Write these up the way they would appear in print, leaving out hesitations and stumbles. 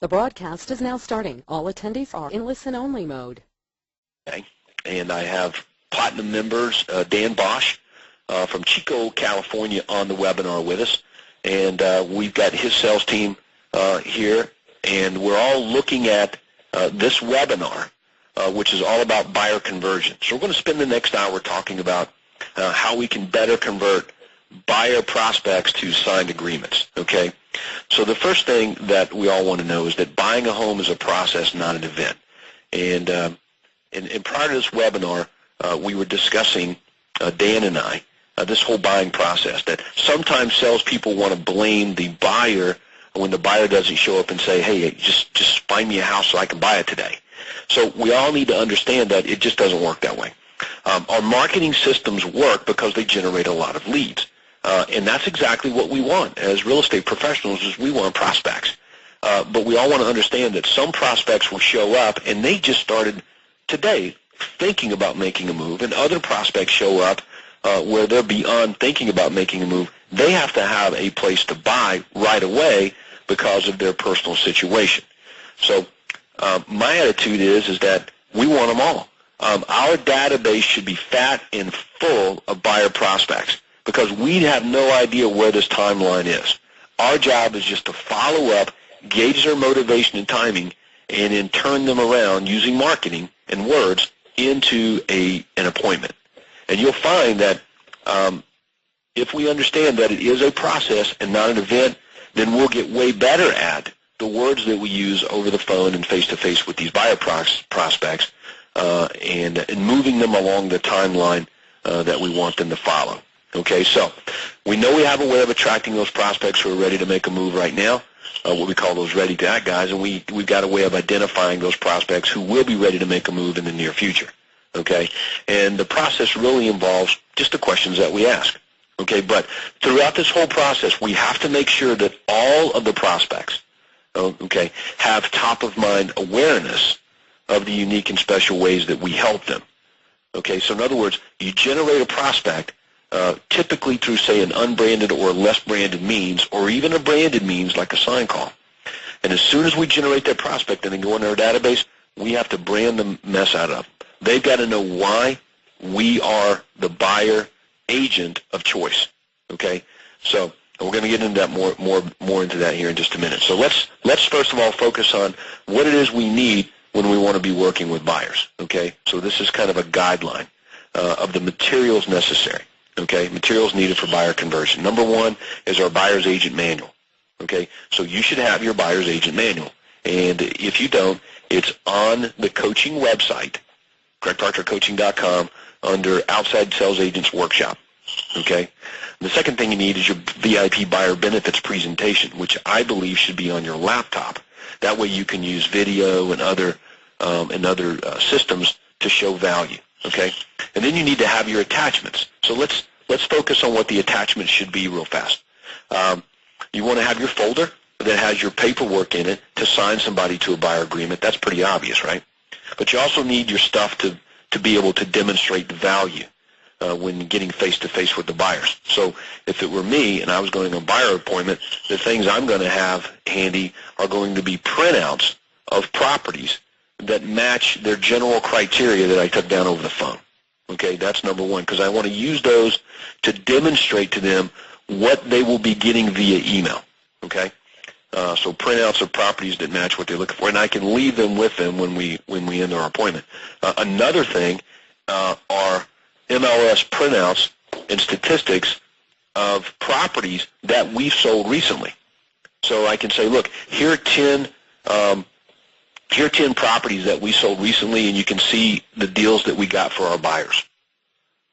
The broadcast is now starting. All attendees are in listen-only mode. Okay. And I have Platinum members, Dan Bosch from Chico, California, on the webinar with us. And we've got his sales team here, and we're all looking at this webinar, which is all about buyer conversion. So we're going to spend the next hour talking about how we can better convert buyer prospects to signed agreements, okay? So the first thing that we all want to know is that buying a home is a process, not an event. And prior to this webinar, we were discussing, Dan and I, this whole buying process, that sometimes salespeople want to blame the buyer when the buyer doesn't show up and say, hey, just find me a house so I can buy it today. So we all need to understand that it just doesn't work that way. Our marketing systems work because they generate a lot of leads. And that's exactly what we want as real estate professionals, is we want prospects. But we all want to understand that some prospects will show up and they just started today thinking about making a move, and other prospects show up where they're beyond thinking about making a move. They have to have a place to buy right away because of their personal situation. So my attitude is that we want them all. Our database should be fat and full of buyer prospects, because we have no idea where this timeline is. Our job is just to follow up, gauge their motivation and timing, and then turn them around using marketing and words into an appointment. And you'll find that if we understand that it is a process and not an event, then we'll get way better at the words that we use over the phone and face-to-face with these buyer prospects and moving them along the timeline that we want them to follow. Okay, so we know we have a way of attracting those prospects who are ready to make a move right now, what we call those ready-to-act guys, and we've got a way of identifying those prospects who will be ready to make a move in the near future. Okay, and the process really involves just the questions that we ask. Okay, but throughout this whole process, we have to make sure that all of the prospects, okay, have top-of-mind awareness of the unique and special ways that we help them. Okay, so in other words, you generate a prospect typically through, say, an unbranded or less branded means, or even a branded means like a sign call. And as soon as we generate that prospect and then go in our database, we have to brand the mess out of them. They've got to know why we are the buyer agent of choice. Okay, so we're going to get into that more into that here in just a minute. So let's first of all focus on what it is we need when we want to be working with buyers. Okay, so this is kind of a guideline of the materials necessary. Okay, materials needed for buyer conversion. Number one is our buyer's agent manual. Okay, so you should have your buyer's agent manual. And if you don't, it's on the coaching website, GregParkerCoaching.com, under Outside Sales Agents Workshop. Okay, the second thing you need is your VIP buyer benefits presentation, which I believe should be on your laptop. That way you can use video and other systems to show value. Okay, and then you need to have your attachments. So let's focus on what the attachments should be real fast. You want to have your folder that has your paperwork in it to sign somebody to a buyer agreement. That's pretty obvious, right? But you also need your stuff to be able to demonstrate the value when getting face-to-face with the buyers. So if it were me and I was going on a buyer appointment, the things I'm going to have handy are going to be printouts of properties that match their general criteria that I took down over the phone. Okay, that's number one, because I want to use those to demonstrate to them what they will be getting via email. Okay, so printouts of properties that match what they're looking for, and I can leave them with them when we end our appointment. Another thing are MLS printouts and statistics of properties that we've sold recently. So I can say, look, here are 10 properties that we sold recently, and you can see the deals that we got for our buyers.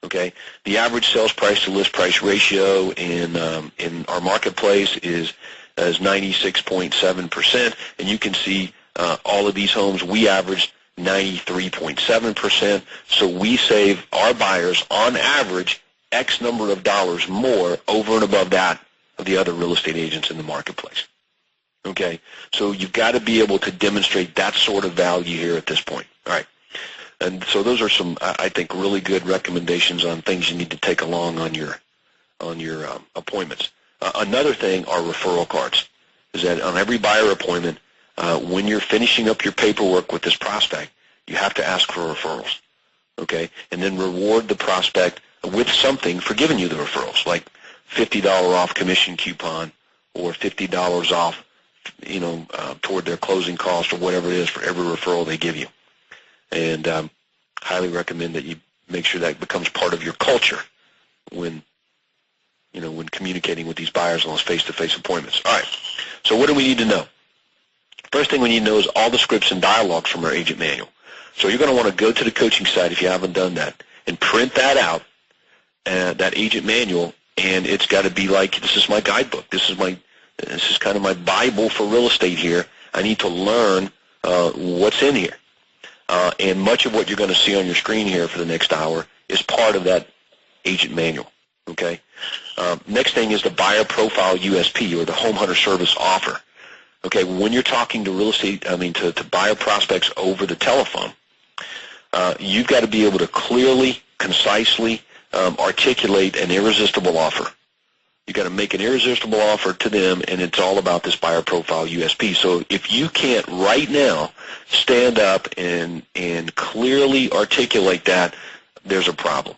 Okay, the average sales price to list price ratio in our marketplace is 96.7%, and you can see all of these homes we averaged 93.7%. So we save our buyers on average X number of dollars more over and above that of the other real estate agents in the marketplace. Okay, so you've got to be able to demonstrate that sort of value here at this point. All right, and so those are some, I think, really good recommendations on things you need to take along on your appointments. Another thing are referral cards. Is that on every buyer appointment, when you're finishing up your paperwork with this prospect, you have to ask for referrals, okay? And then reward the prospect with something for giving you the referrals, like $50 off commission coupon or $50 off, toward their closing cost or whatever it is for every referral they give you. And highly recommend that you make sure that becomes part of your culture when communicating with these buyers on those face-to-face appointments. All right, so what do we need to know? First thing we need to know is all the scripts and dialogues from our agent manual. So you're going to want to go to the coaching site if you haven't done that and print that out, that agent manual, and it's got to be like, this is my guidebook. This is kind of my Bible for real estate here. I need to learn what's in here. And much of what you're going to see on your screen here for the next hour is part of that agent manual, okay? Next thing is the buyer profile USP, or the home hunter service offer. Okay, when you're talking to to buyer prospects over the telephone, you've got to be able to clearly, concisely articulate an irresistible offer. You've got to make an irresistible offer to them, and it's all about this buyer profile USP. So if you can't right now stand up and clearly articulate that, there's a problem.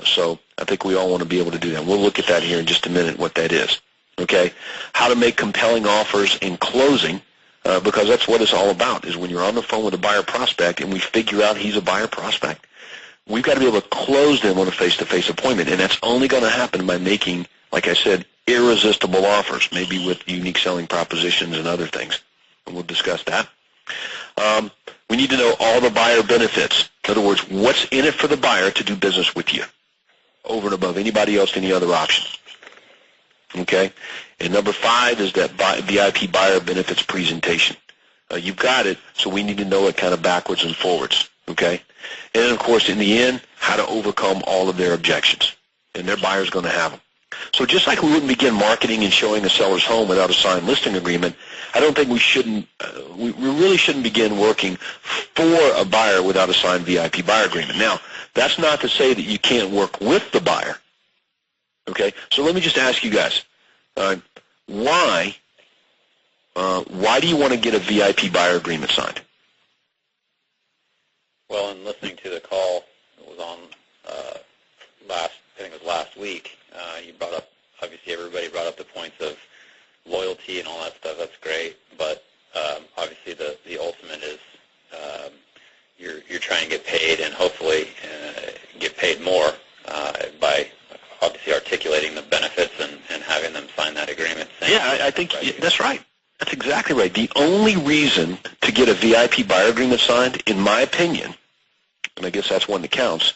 So I think we all want to be able to do that. We'll look at that here in just a minute, what that is. Okay, how to make compelling offers in closing, because that's what it's all about, is when you're on the phone with a buyer prospect and we figure out he's a buyer prospect, we've got to be able to close them on a face-to-face appointment, and that's only going to happen by making, like I said, irresistible offers, maybe with unique selling propositions and other things, and we'll discuss that. We need to know all the buyer benefits. In other words, what's in it for the buyer to do business with you over and above anybody else, any other options. Okay? And number 5 is that VIP buyer benefits presentation. You've got it, so we need to know it kind of backwards and forwards. Okay? And then, of course, in the end, how to overcome all of their objections. And their buyer's going to have them. So just like we wouldn't begin marketing and showing a seller's home without a signed listing agreement, I don't think we really shouldn't begin working for a buyer without a signed VIP buyer agreement. Now, that's not to say that you can't work with the buyer. Okay, so let me just ask you guys, why do you want to get a VIP buyer agreement signed? Well, in listening to the call that was on last week, you brought up, obviously everybody brought up the points of loyalty and all that stuff. That's great, but obviously the ultimate is you're trying to get paid, and hopefully get paid more by obviously articulating the benefits and having them sign that agreement. Yeah, I think that's right. That's exactly right. The only reason to get a VIP buyer agreement signed, in my opinion, and I guess that's one that counts,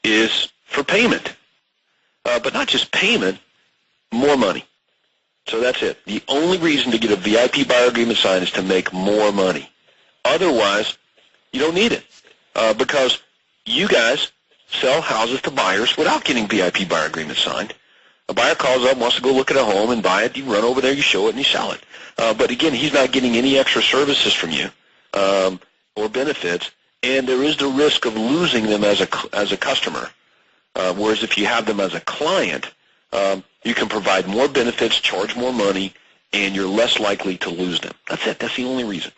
is for payment. But not just payment, more money. So that's it. The only reason to get a VIP buyer agreement signed is to make more money. Otherwise, you don't need it, because you guys sell houses to buyers without getting VIP buyer agreement signed. A buyer calls up, wants to go look at a home and buy it. You run over there, you show it, and you sell it. But again, he's not getting any extra services from you or benefits, and there is the risk of losing them as a customer. Whereas if you have them as a client, you can provide more benefits, charge more money, and you're less likely to lose them. That's it. That's the only reason.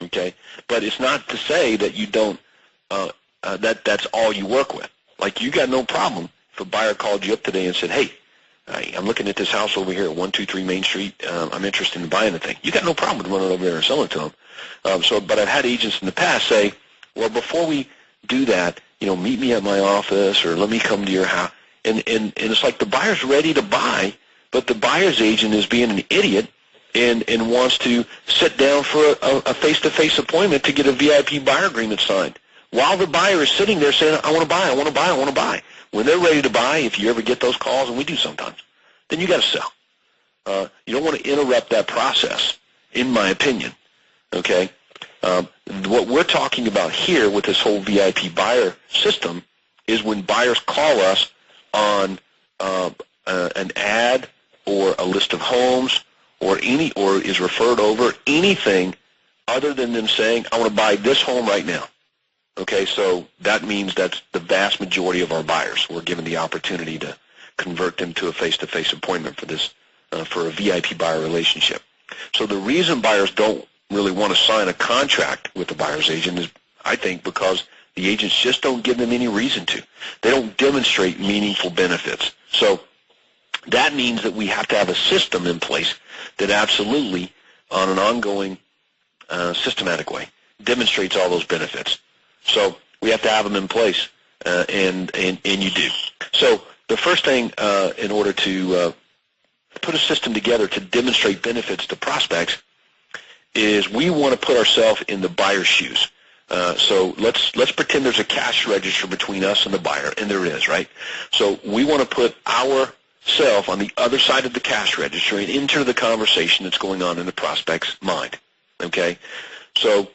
Okay, but it's not to say that you don't. That's all you work with. Like, you got no problem if a buyer called you up today and said, "Hey, I'm looking at this house over here at 123 Main Street. I'm interested in buying the thing." You got no problem with running over there and selling it to them. But I've had agents in the past say, "Well, before we do that, meet me at my office, or let me come to your house." And it's like the buyer's ready to buy, but the buyer's agent is being an idiot and wants to sit down for a face-to-face appointment to get a VIP buyer agreement signed, while the buyer is sitting there saying, "I want to buy, I want to buy, I want to buy." When they're ready to buy, if you ever get those calls, and we do sometimes, then you got to sell. You don't want to interrupt that process, in my opinion. Okay? What we're talking about here with this whole VIP buyer system is when buyers call us on an ad or a list of homes or is referred over, anything other than them saying, "I want to buy this home right now." Okay, so that means that's the vast majority of our buyers. We're given the opportunity to convert them to a face-to-face appointment for this, for a VIP buyer relationship. So the reason buyers don't really want to sign a contract with the buyer's agent is, I think, because the agents just don't give them any reason to. They don't demonstrate meaningful benefits. So that means that we have to have a system in place that absolutely, on an ongoing, systematic way, demonstrates all those benefits. So we have to have them in place, and you do. So the first thing, in order to put a system together to demonstrate benefits to prospects, is we want to put ourselves in the buyer's shoes. So let's pretend there's a cash register between us and the buyer, and there is, right? So we want to put ourselves on the other side of the cash register and enter the conversation that's going on in the prospect's mind. Okay? So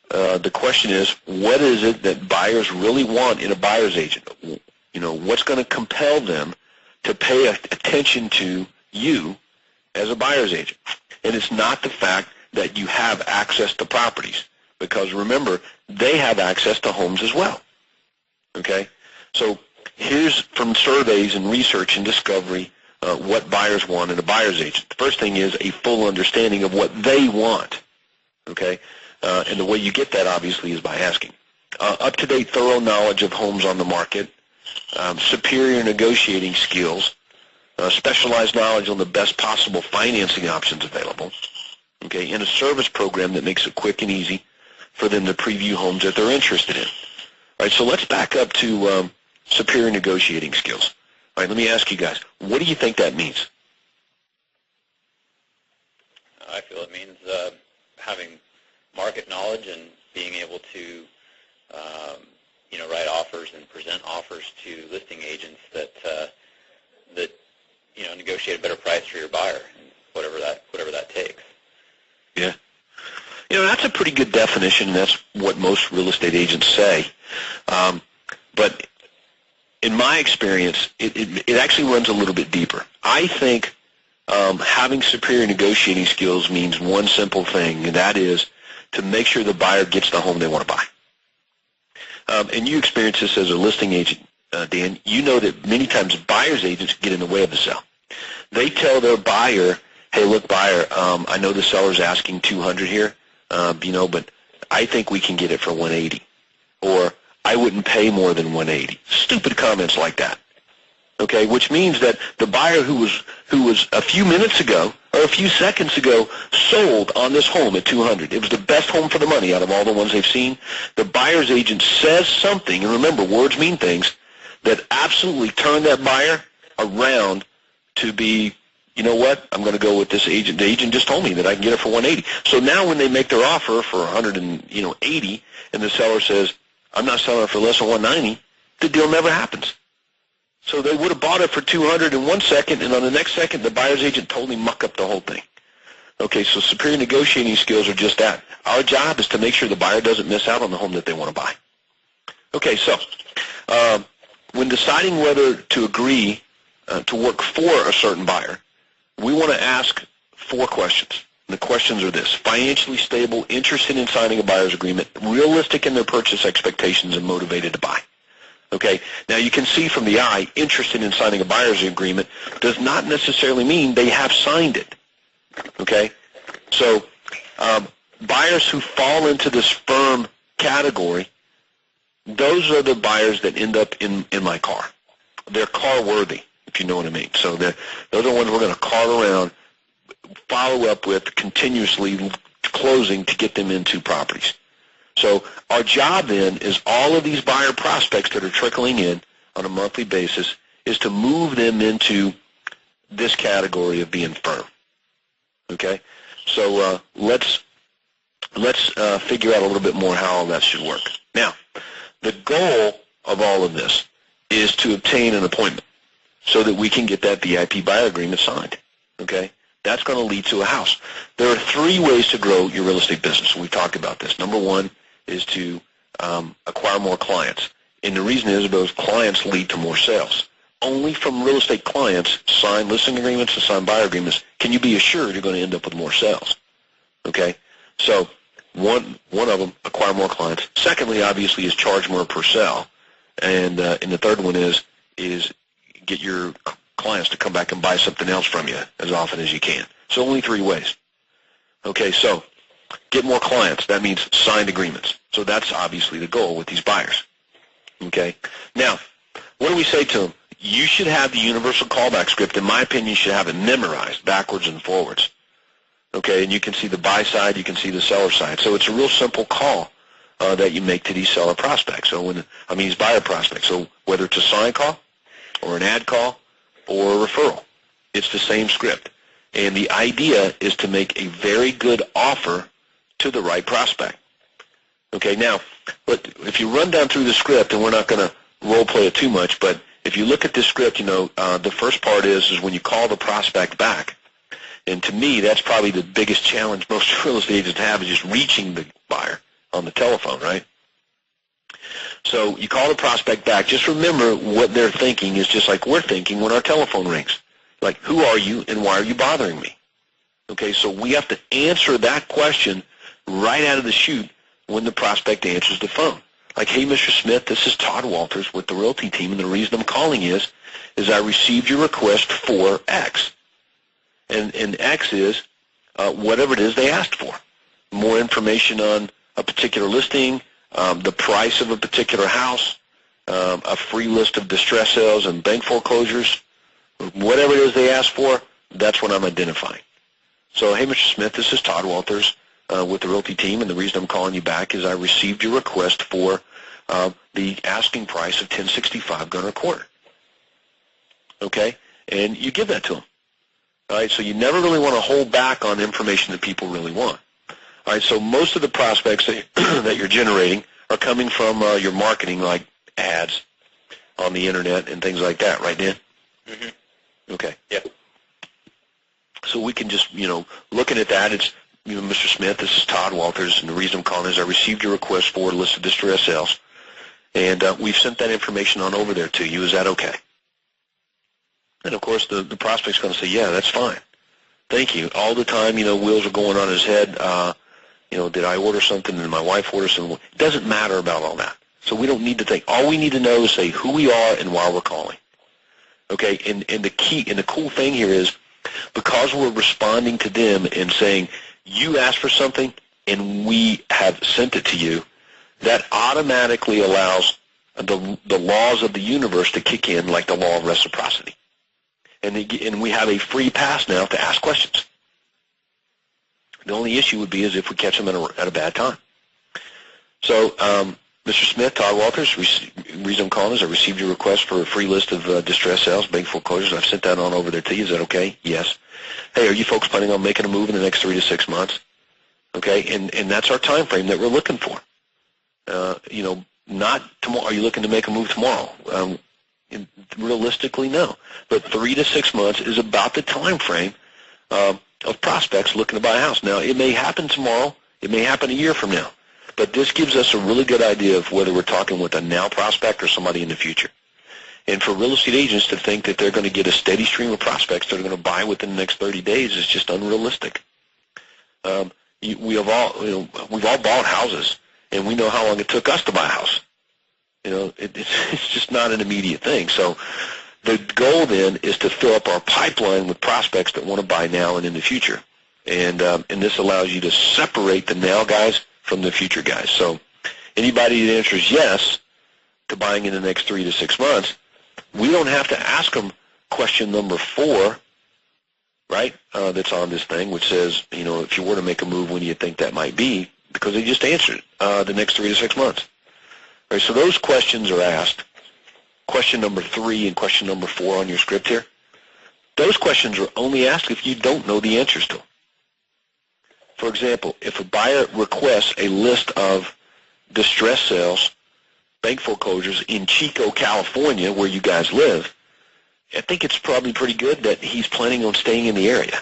the question is, what is it that buyers really want in a buyer's agent? You know, what's going to compel them to pay attention to you as a buyer's agent? And it's not the fact that you have access to properties, because remember, they have access to homes as well. Okay? So here's from surveys and research and discovery what buyers want in a buyer's agent. The first thing is a full understanding of what they want. Okay? And the way you get that, obviously, is by asking. Up-to-date, thorough knowledge of homes on the market, superior negotiating skills, specialized knowledge on the best possible financing options available, okay, and a service program that makes it quick and easy for them to preview homes that they're interested in. All right, so let's back up to superior negotiating skills. All right, let me ask you guys, what do you think that means? I feel it means having market knowledge and being able to, write offers and present offers to listing agents that negotiate a better price for your buyer, and whatever that takes. Yeah. That's a pretty good definition. That's what most real estate agents say. But in my experience, it actually runs a little bit deeper. I think having superior negotiating skills means one simple thing, and that is to make sure the buyer gets the home they want to buy. And you experience this as a listing agent, Dan. You know that many times buyer's agents get in the way of the sale. They tell their buyer, hey, look, buyer, I know the seller's asking $200 here, but I think we can get it for $180, or I wouldn't pay more than $180. Stupid comments like that. Okay, which means that the buyer who was a few minutes ago or a few seconds ago sold on this home at $200. It was the best home for the money out of all the ones they've seen. The buyer's agent says something, and remember, words mean things, that absolutely turn that buyer around to be, you know what, I'm going to go with this agent. The agent just told me that I can get it for $180. So now when they make their offer for $180, and the seller says, I'm not selling it for less than $190, the deal never happens. So they would have bought it for $200 in 1 second, and on the next second, the buyer's agent totally muck up the whole thing. Okay, so superior negotiating skills are just that. Our job is to make sure the buyer doesn't miss out on the home that they want to buy. Okay, so when deciding whether to agree to work for a certain buyer, we want to ask 4 questions. And the questions are this: financially stable, interested in signing a buyer's agreement, realistic in their purchase expectations, and motivated to buy. Okay, now you can see from the eye, interested in signing a buyer's agreement does not necessarily mean they have signed it. Okay, so buyers who fall into this firm category, those are the buyers that end up in my car. They're car worthy, if you know what I mean. So those are the ones we're going to cart around, follow up with, continuously closing to get them into properties. So our job then is all of these buyer prospects that are trickling in on a monthly basis is to move them into this category of being firm. Okay? So let's figure out a little bit more how all that should work. Now, the goal of all of this is to obtain an appointment so that we can get that VIP buyer agreement signed. Okay? That's going to lead to a house. There are 3 ways to grow your real estate business. We talked about this. Number 1 is to acquire more clients. And the reason is those clients lead to more sales. Only from real estate clients, sign listing agreements and sign buyer agreements, can you be assured you're going to end up with more sales. Okay? So one of them, acquire more clients. Secondly, obviously, is charge more per sale. And the third one is get your clients to come back and buy something else from you as often as you can. So only 3 ways. Okay, so get more clients. That means signed agreements. So that's obviously the goal with these buyers. Okay. Now, what do we say to them? You should have the universal callback script. In my opinion, you should have it memorized backwards and forwards. Okay, and you can see the buy side, you can see the seller side. So it's a real simple call that you make to these seller prospects. So these buyer prospects. So whether it's a sign call or an ad call or a referral, it's the same script. And the idea is to make a very good offer to the right prospect. Okay, now, but if you run down through the script, and we're not going to role play it too much, but if you look at this script, the first part is when you call the prospect back. And to me, that's probably the biggest challenge most real estate agents have, is just reaching the buyer on the telephone, right? So you call the prospect back. Just remember what they're thinking is just like we're thinking when our telephone rings. Like, who are you and why are you bothering me? Okay, so we have to answer that question right out of the chute when the prospect answers the phone. Like, hey, Mr. Smith, this is Todd Walters with the Realty Team, and the reason I'm calling is I received your request for X. And X is whatever it is they asked for. More information on a particular listing, the price of a particular house, a free list of distress sales and bank foreclosures, whatever it is they asked for, that's what I'm identifying. So, hey, Mr. Smith, this is Todd Walters with the Realty Team, and the reason I'm calling you back is I received your request for the asking price of $1065 going a quarter. Okay? And you give that to them. All right, so you never really want to hold back on information that people really want. All right, so most of the prospects that you're generating are coming from your marketing, like ads on the internet and things like that, right, Dan? Mm-hmm. Okay. Yep. So we can just, looking at that, it's, Mr. Smith, this is Todd Walters, and the reason I'm calling is I received your request for a list of distress sales, and we've sent that information on over there to you. Is that okay? And, of course, the prospect's going to say, yeah, that's fine. Thank you. All the time, wheels are going on his head. Did I order something? Did my wife order something? It doesn't matter about all that. So we don't need to think. All we need to know is say who we are and why we're calling. Okay, and the key and the cool thing here is because we're responding to them and saying, you asked for something and we have sent it to you, that automatically allows the laws of the universe to kick in, like the law of reciprocity. And we have a free pass now to ask questions. The only issue would be is if we catch them at a bad time. So, Mr. Smith, Todd Walters, the reason I'm calling is I received your request for a free list of distress sales, bank foreclosures. I've sent that on over there to you. Is that okay? Yes. Hey, are you folks planning on making a move in the next 3 to 6 months? Okay, and that's our time frame that we're looking for. Not tomorrow. Are you looking to make a move tomorrow? Realistically, no. But 3 to 6 months is about the time frame of prospects looking to buy a house. Now, it may happen tomorrow. It may happen a year from now. But this gives us a really good idea of whether we're talking with a now prospect or somebody in the future. And for real estate agents to think that they're going to get a steady stream of prospects that are going to buy within the next 30 days is just unrealistic. We've all bought houses, and we know how long it took us to buy a house. It's just not an immediate thing. So the goal then is to fill up our pipeline with prospects that want to buy now and in the future. And this allows you to separate the now guys from the future guys. So anybody that answers yes to buying in the next 3 to 6 months, we don't have to ask them question number 4, right, that's on this thing, which says, if you were to make a move, when do you think that might be? Because they just answered the next 3 to 6 months. Right, so those questions are asked. Question number 3 and question number 4 on your script here. Those questions are only asked if you don't know the answers to them. For example, if a buyer requests a list of distress sales, bank foreclosures in Chico, California, where you guys live, I think it's probably pretty good that he's planning on staying in the area.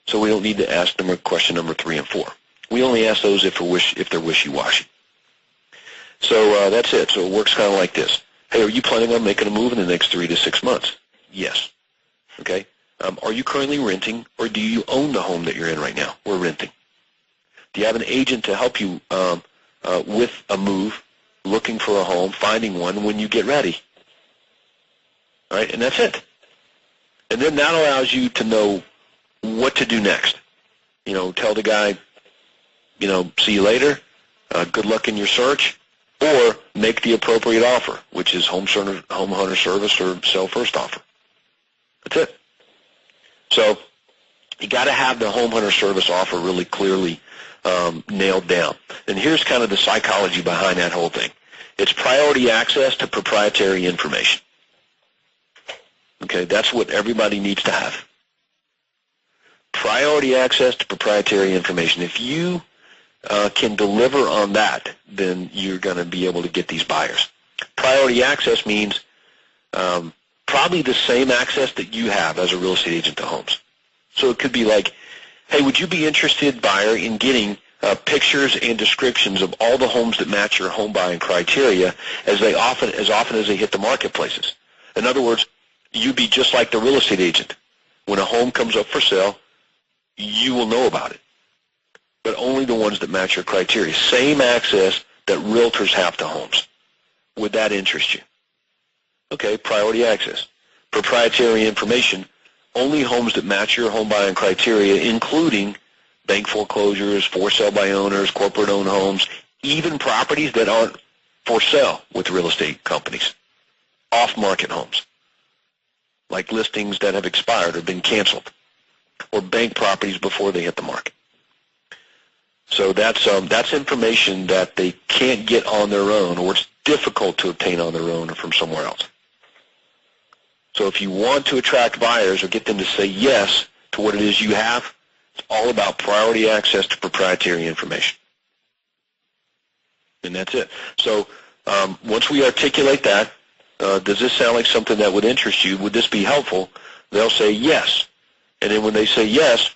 So we don't need to ask them question number 3 and 4. We only ask those if they're wishy-washy. So that's it. So it works kind of like this. Hey, are you planning on making a move in the next 3 to 6 months? Yes. Okay. Are you currently renting, or do you own the home that you're in right now? We're renting. Do you have an agent to help you with a move, looking for a home, finding one when you get ready? All right, and that's it. And then that allows you to know what to do next. Tell the guy, see you later, good luck in your search, or make the appropriate offer, which is home hunter service or sell first offer. That's it. So you got to have the home hunter service offer really clearly nailed down. And here's kind of the psychology behind that whole thing. It's priority access to proprietary information. Okay, that's what everybody needs to have. Priority access to proprietary information. If you can deliver on that, then you're going to be able to get these buyers. Priority access means probably the same access that you have as a real estate agent to homes. So it could be like, hey, would you be interested, buyer, in getting pictures and descriptions of all the homes that match your home buying criteria as often as they hit the marketplaces? In other words, you'd be just like the real estate agent. When a home comes up for sale, you will know about it, but only the ones that match your criteria. Same access that realtors have to homes. Would that interest you? Okay, priority access. Proprietary information, only homes that match your home buying criteria, including bank foreclosures, for sale by owners, corporate-owned homes, even properties that aren't for sale with real estate companies, off-market homes, like listings that have expired or been canceled, or bank properties before they hit the market. So that's information that they can't get on their own, or it's difficult to obtain on their own or from somewhere else. So if you want to attract buyers or get them to say yes to what it is you have, it's all about priority access to proprietary information. And that's it. So once we articulate that, does this sound like something that would interest you? Would this be helpful? They'll say yes. And then when they say yes,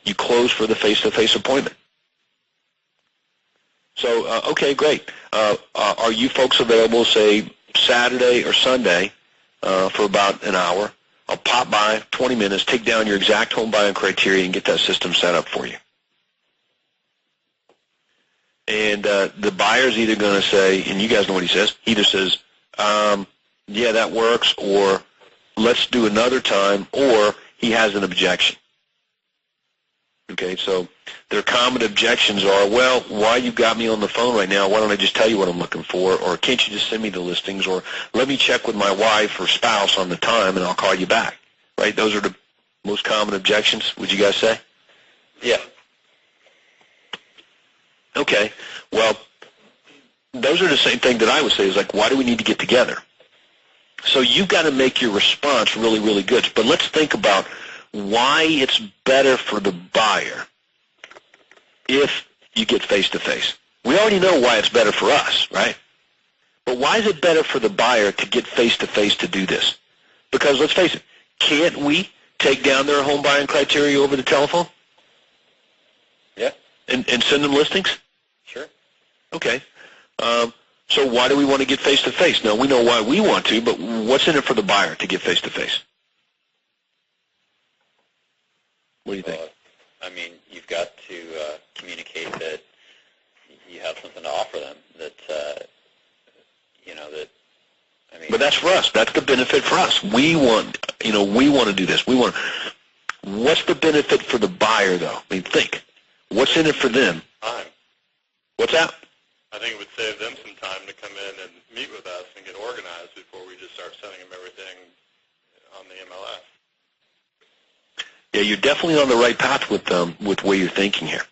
you close for the face-to-face appointment. So, okay, great. Are you folks available, say, Saturday or Sunday for about an hour? I'll pop by, 20 minutes, take down your exact home buying criteria and get that system set up for you. And the buyer's either going to say, and you guys know what he says, he either says, yeah, that works, or let's do another time, or he has an objection. Okay, so their common objections are, well, why you got me on the phone right now? Why don't I just tell you what I'm looking for? Or can't you just send me the listings? Or let me check with my wife or spouse on the time and I'll call you back. Right? Those are the most common objections, would you guys say? Yeah. Okay, well, those are the same thing that I would say is like, why do we need to get together? So you've got to make your response really, really good. But let's think about why it's better for the buyer if you get face-to-face. We already know why it's better for us, right? But why is it better for the buyer to get face-to-face to do this? Because let's face it, can't we take down their home buying criteria over the telephone? Yeah. And send them listings? Sure. Okay. So why do we want to get face-to-face? Now, we know why we want to, but what's in it for the buyer to get face-to-face? What do you think? I mean, you've got to communicate that you have something to offer them. But that's for us. That's the benefit for us. We want to do this. What's the benefit for the buyer, though? I mean, think. What's in it for them? Time. What's that? I think it would save them some time to come in and meet with us and get organized before we just start sending them everything on the MLS. Yeah, you're definitely on the right path with where you're thinking here,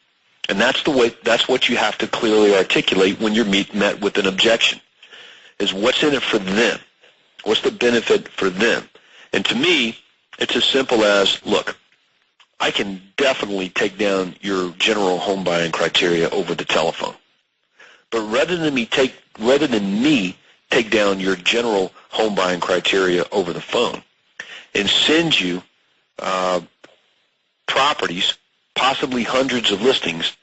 and that's what you have to clearly articulate when you're met with an objection. Is what's in it for them? What's the benefit for them? And to me, it's as simple as, look, I can definitely take down your general home buying criteria over the telephone, but rather than me take down your general home buying criteria over the phone and send you properties, possibly hundreds of listings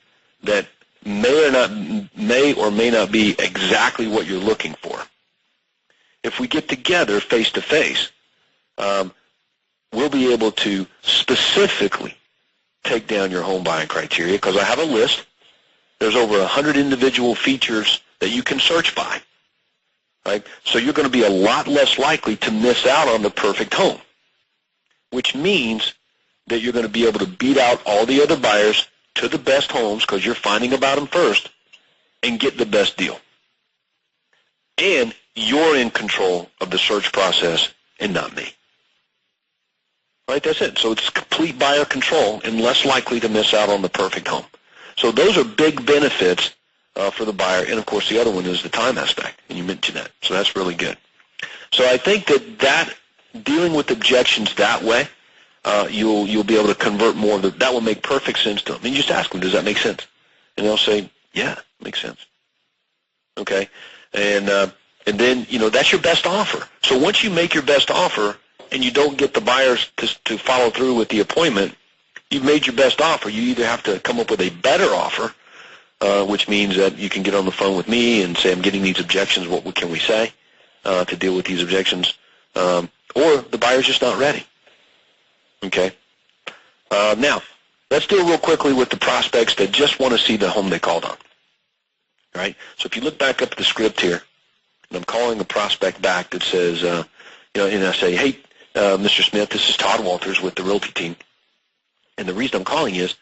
that may or may not be exactly what you're looking for. If we get together face-to-face, we'll be able to specifically take down your home buying criteria because I have a list. There's over 100 individual features that you can search by. Right? So you're going to be a lot less likely to miss out on the perfect home, which means that you're going to be able to beat out all the other buyers to the best homes because you're finding about them first and get the best deal. And you're in control of the search process and not me. Right, that's it. So it's complete buyer control and less likely to miss out on the perfect home. So those are big benefits for the buyer. And, of course, the other one is the time aspect, and you mentioned that. So that's really good. So I think that dealing with objections that way, you'll be able to convert more of that will make perfect sense to them. And you just ask them, does that make sense? And they'll say, yeah, it makes sense. Okay? And then, that's your best offer. So once you make your best offer and you don't get the buyers to follow through with the appointment, you've made your best offer. You either have to come up with a better offer, which means that you can get on the phone with me and say, I'm getting these objections, what can we say to deal with these objections? Or the buyer's just not ready. Okay? Now, let's deal real quickly with the prospects that just want to see the home they called on. All right? So if you look back up the script here, and I'm calling a prospect back that says, and I say, hey, Mr. Smith, this is Todd Walters with the Realty team. And the reason I'm calling is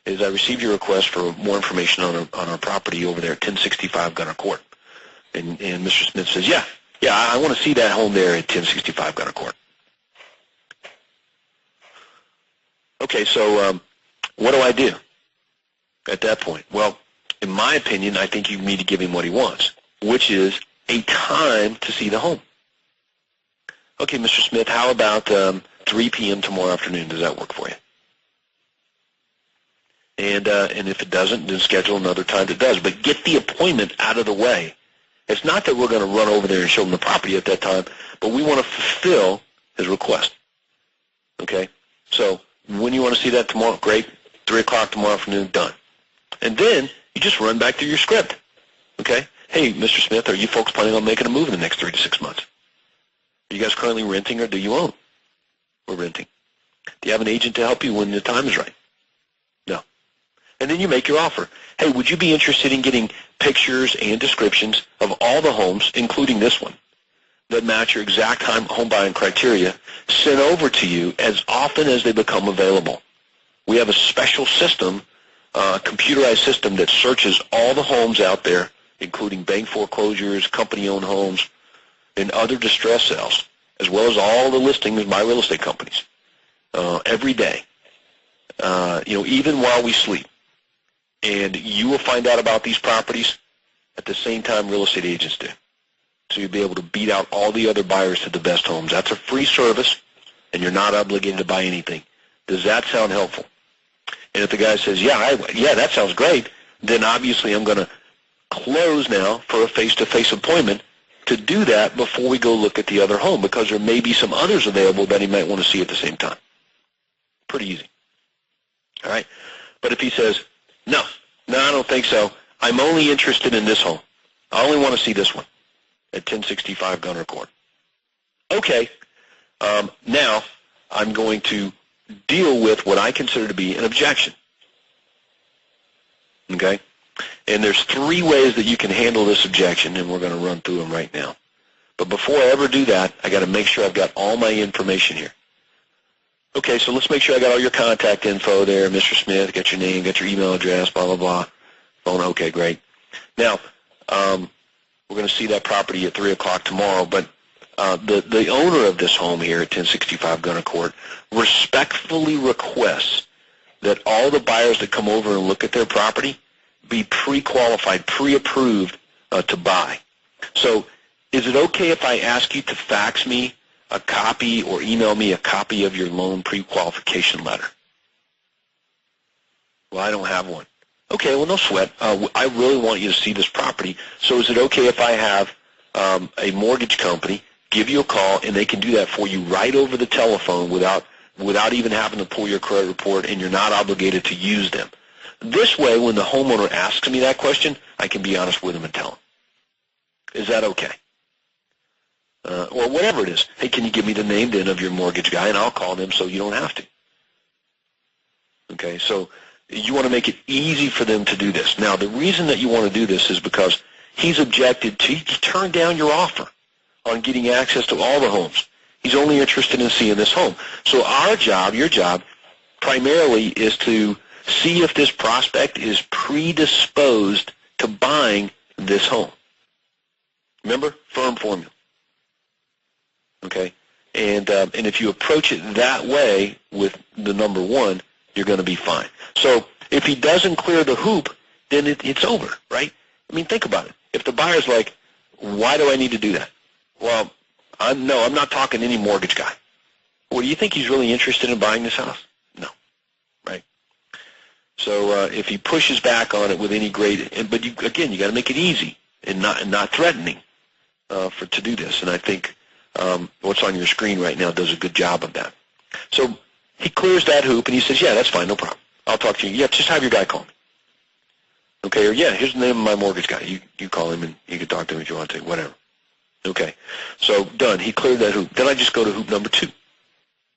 I received your request for more information on our property over there at 1065 Gunner Court. And Mr. Smith says, yeah, I want to see that home there at 1065 Gunner Court. Okay, so what do I do at that point? Well, in my opinion, I think you need to give him what he wants, which is a time to see the home. Okay, Mr. Smith, how about 3 p.m. tomorrow afternoon? Does that work for you? And if it doesn't, then schedule another time that does. But get the appointment out of the way. It's not that we're going to run over there and show him the property at that time, but we want to fulfill his request. Okay? So when you want to see that tomorrow, great. 3 o'clock tomorrow afternoon, done. And then you just run back to your script. Okay? Hey, Mr. Smith, are you folks planning on making a move in the next 3 to 6 months? Are you guys currently renting or do you own? We're renting. Do you have an agent to help you when the time is right? No. And then you make your offer. Hey, would you be interested in getting pictures and descriptions of all the homes, including this one, that match your exact home buying criteria, sent over to you as often as they become available? We have a special system, computerized system that searches all the homes out there, including bank foreclosures, company-owned homes, and other distress sales, as well as all the listings by real estate companies every day, even while we sleep. And you will find out about these properties at the same time real estate agents do. So you'll be able to beat out all the other buyers to the best homes. That's a free service, and you're not obligated to buy anything. Does that sound helpful? And if the guy says, yeah, that sounds great, then obviously I'm going to close now for a face-to-face appointment to do that before we go look at the other home, because there may be some others available that he might want to see at the same time. Pretty easy. All right? But if he says, no, I don't think so. I'm only interested in this home. I only want to see this one at 1065 Gunner Court. Okay. Now I'm going to deal with what I consider to be an objection. Okay? And there's 3 ways that you can handle this objection, and we're going to run through them right now. But before I ever do that, I got to make sure I've got all my information here. Okay, so let's make sure I got all your contact info there, Mr. Smith, got your name, got your email address, blah, blah, blah. Phone, okay, great. Now, we're going to see that property at 3 o'clock tomorrow, but the owner of this home here at 1065 Gunner Court respectfully requests that all the buyers that come over and look at their property be pre-qualified, pre-approved to buy. So is it okay if I ask you to fax me a copy or email me a copy of your loan pre-qualification letter? Well, I don't have one. Okay, well, no sweat. I really want you to see this property, so is it okay if I have a mortgage company give you a call, and they can do that for you right over the telephone without even having to pull your credit report, and you're not obligated to use them? This way, when the homeowner asks me that question, I can be honest with them and tell them. Is that okay? Or whatever it is. Hey, can you give me the name then of your mortgage guy, and I'll call them so you don't have to. Okay, so you want to make it easy for them to do this. Now, the reason that you want to do this is because he's objected to, he turned down your offer on getting access to all the homes. He's only interested in seeing this home. So our job, your job, primarily is to see if this prospect is predisposed to buying this home. Remember, firm formula. Okay, and if you approach it that way with the number one, you're going to be fine. So if he doesn't clear the hoop, then it's over, right? I mean, think about it. If the buyer's like, why do I need to do that? Well, I'm not talking to any mortgage guy. Well, do you think he's really interested in buying this house? No, right? So if he pushes back on it with any great, but you got to make it easy and not threatening to do this. And I think what's on your screen right now does a good job of that. So he clears that hoop and he says, yeah, that's fine, no problem. I'll talk to you. Yeah, just have your guy call me. Okay, or yeah, here's the name of my mortgage guy. You call him and you can talk to him if you want to, whatever. Okay, so done. He cleared that hoop. Then I just go to hoop number 2,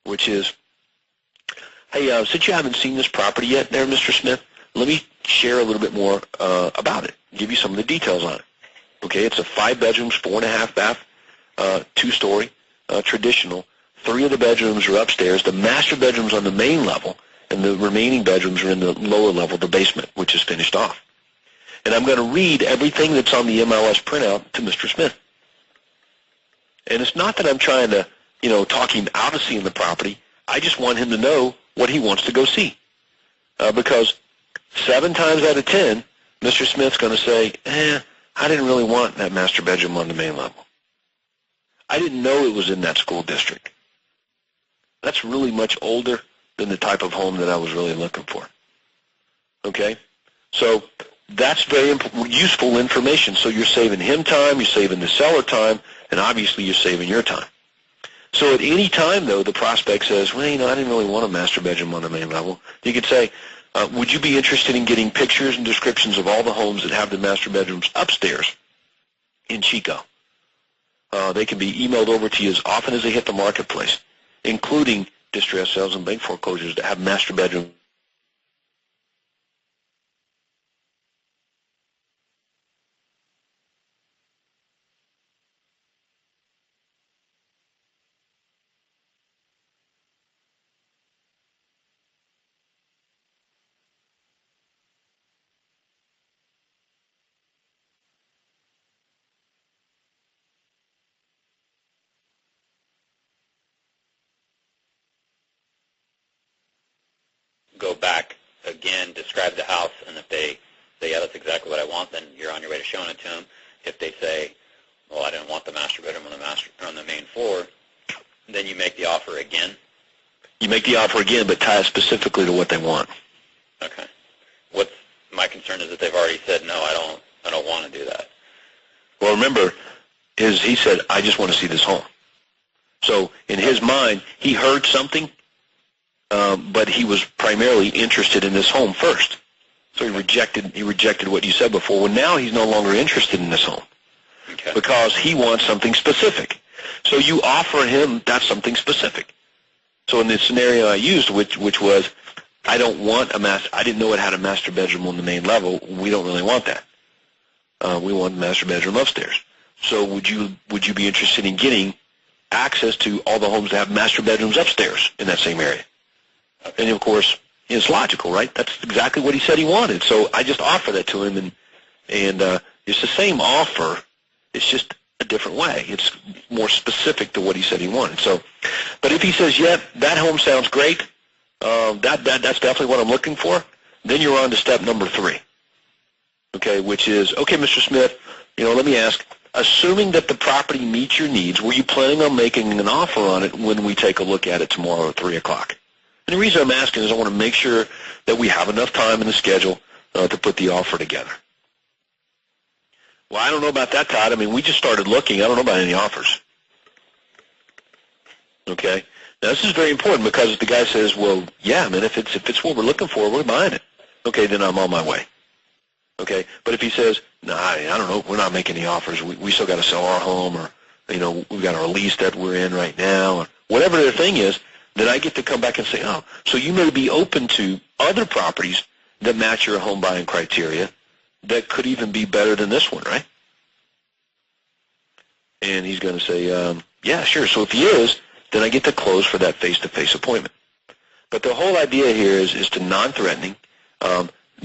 which is, hey, since you haven't seen this property yet there, Mr. Smith, let me share a little bit more about it, give you some of the details on it. Okay, it's a 5 bedrooms, 4.5 bath, 2-story, traditional. 3 of the bedrooms are upstairs. The master bedroom's on the main level, and the remaining bedrooms are in the lower level, the basement, which is finished off. And I'm going to read everything that's on the MLS printout to Mr. Smith. And it's not that I'm trying to, talk him out of seeing the property. I just want him to know what he wants to go see. Because 7 times out of 10, Mr. Smith's going to say, I didn't really want that master bedroom on the main level. I didn't know it was in that school district. That's really much older than the type of home that I was really looking for. Okay? So that's very useful information. So you're saving him time, you're saving the seller time, and obviously you're saving your time. So at any time, though, the prospect says, well, I didn't really want a master bedroom on the main level, you could say, would you be interested in getting pictures and descriptions of all the homes that have the master bedrooms upstairs in Chico? They can be emailed over to you as often as they hit the marketplace, including distress sales and bank foreclosures that have master bedrooms. Go back again, describe the house, and if they say, yeah, that's exactly what I want, then you're on your way to showing it to them. If they say, well, I didn't want the master bedroom on the main floor, then you make the offer again. You make the offer again, but tie it specifically to what they want. Okay. What's my concern is that they've already said, no, I don't want to do that. Well, remember, he said, I just want to see this home. So in his mind, he heard something, but he was primarily interested in this home first. So he rejected what you said before. Well, now he's no longer interested in this home because he wants something specific. So you offer him that something specific. So in the scenario I used, which was, I didn't know it had a master bedroom on the main level. We don't really want that. We want the master bedroom upstairs. So would you be interested in getting access to all the homes that have master bedrooms upstairs in that same area? Okay. And of course, it's logical, right? That's exactly what he said he wanted. So I just offer that to him, and it's the same offer. It's just a different way. It's more specific to what he said he wanted. So, but if he says, yeah, that home sounds great, that's definitely what I'm looking for, then you're on to step number 3. Okay, which is, okay, Mr. Smith, let me ask, assuming that the property meets your needs, were you planning on making an offer on it when we take a look at it tomorrow at 3 o'clock? And the reason I'm asking is I want to make sure that we have enough time in the schedule to put the offer together. Well, I don't know about that, Todd. I mean, we just started looking. I don't know about any offers. Okay? Now, this is very important because if the guy says, well, yeah, man, if it's what we're looking for, we're buying it. Okay, then I'm on my way. Okay? But if he says, nah, I don't know, we're not making any offers. We still got to sell our home, or, we've got our lease that we're in right now, or whatever their thing is, then I get to come back and say, oh, so you may be open to other properties that match your home buying criteria that could even be better than this one, right? And he's going to say, yeah, sure. So if he is, then I get to close for that face-to-face appointment. But the whole idea here is to non-threatening,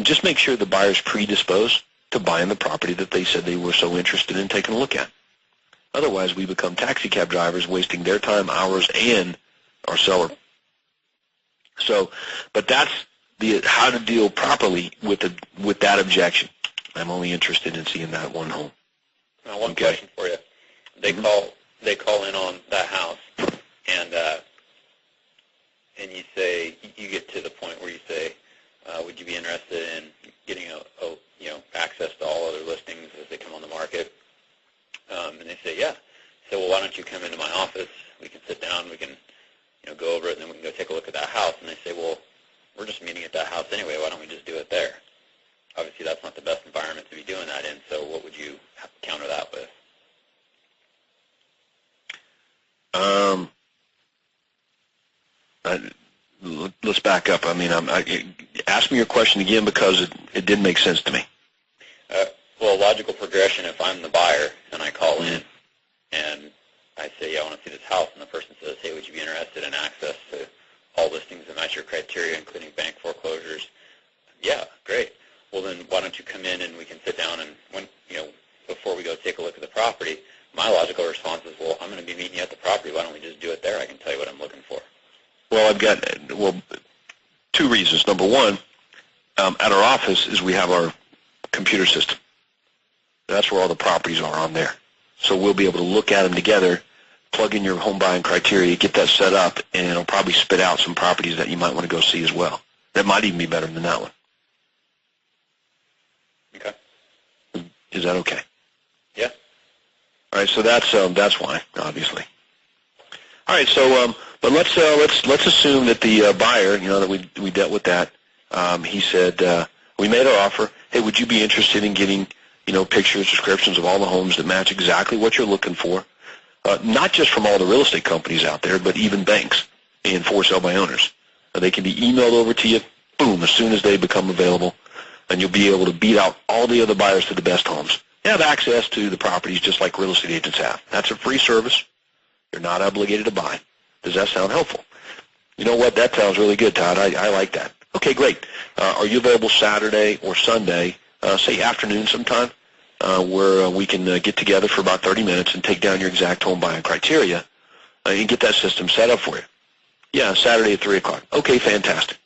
just make sure the buyer's predisposed to buying the property that they said they were so interested in taking a look at. Otherwise, we become taxi cab drivers wasting their time, ours, and our seller. So, but that's the how to deal properly with that objection. I'm only interested in seeing that one home. Now, one question for you. They call in on that house, and you say, you get to the point where you say, would you be interested in getting access to all other listings as they come on the market? And they say, yeah. So, well, why don't you come into my office? We can sit down. We can, go over it, and then we can go take a look at that house. And they say, well, we're just meeting at that house anyway. Why don't we just do it there? Obviously, that's not the best environment to be doing that in. So, what would you counter that with? Let's back up. I mean, ask me your question again because it didn't make sense to me. Well, logical progression, if I'm the buyer and I call in and I say, yeah, I want to see this house, and the person says, hey, would you be interested in access to all listings that match your criteria, including bank foreclosures? Yeah, great. Well, then why don't you come in and we can sit down and before we go take a look at the property, my logical response is, well, I'm going to be meeting you at the property. Why don't we just do it there? I can tell you what I'm looking for. Well, I've got two reasons. Number one, at our office is we have our computer system. That's where all the properties are on there. So we'll be able to look at them together, plug in your home buying criteria, get that set up, and it'll probably spit out some properties that you might want to go see as well. That might even be better than that one. Okay. Is that okay? Yeah. All right. So that's why, obviously. All right. So, but let's assume that the buyer, that we dealt with that. He said we made our offer. Hey, would you be interested in getting pictures, descriptions of all the homes that match exactly what you're looking for? Not just from all the real estate companies out there, but even banks and for sale by owners. They can be emailed over to you, boom, as soon as they become available, and you'll be able to beat out all the other buyers to the best homes. You have access to the properties just like real estate agents have. That's a free service. You're not obligated to buy. Does that sound helpful? You know what? That sounds really good, Todd. I like that. Okay, great. Are you available Saturday or Sunday, say afternoon sometime, where we can get together for about 30 minutes and take down your exact home buying criteria and get that system set up for you? Yeah, Saturday at 3 o'clock. Okay, fantastic.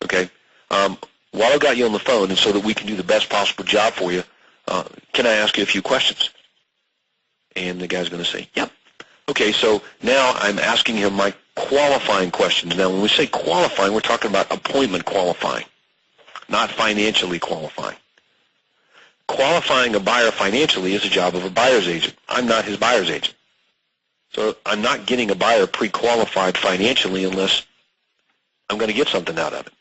Okay. While I've got you on the phone, and so that we can do the best possible job for you, can I ask you a few questions? And the guy's going to say, yep. Okay, so now I'm asking him my qualifying questions. Now, when we say qualifying, we're talking about appointment qualifying, not financially qualifying. Qualifying a buyer financially is a job of a buyer's agent. I'm not his buyer's agent. So I'm not getting a buyer pre-qualified financially unless I'm going to get something out of it.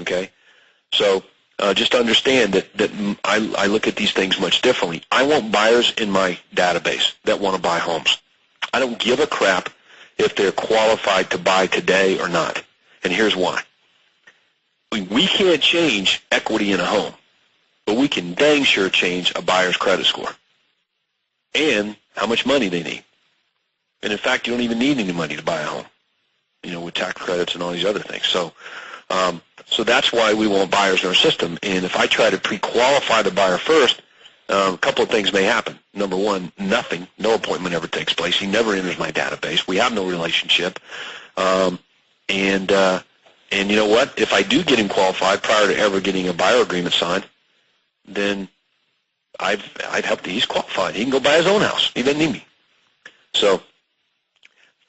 Okay? So just understand that I look at these things much differently. I want buyers in my database that want to buy homes. I don't give a crap if they're qualified to buy today or not. And here's why. We can't change equity in a home, but we can dang sure change a buyer's credit score and how much money they need. And in fact, you don't even need any money to buy a home, with tax credits and all these other things. So that's why we want buyers in our system. And if I try to pre-qualify the buyer first, a couple of things may happen. Number one, nothing. No appointment ever takes place. He never enters my database. We have no relationship. And you know what? If I do get him qualified prior to ever getting a buyer agreement signed, then I'd help that he's qualified. He can go buy his own house. He doesn't need me. So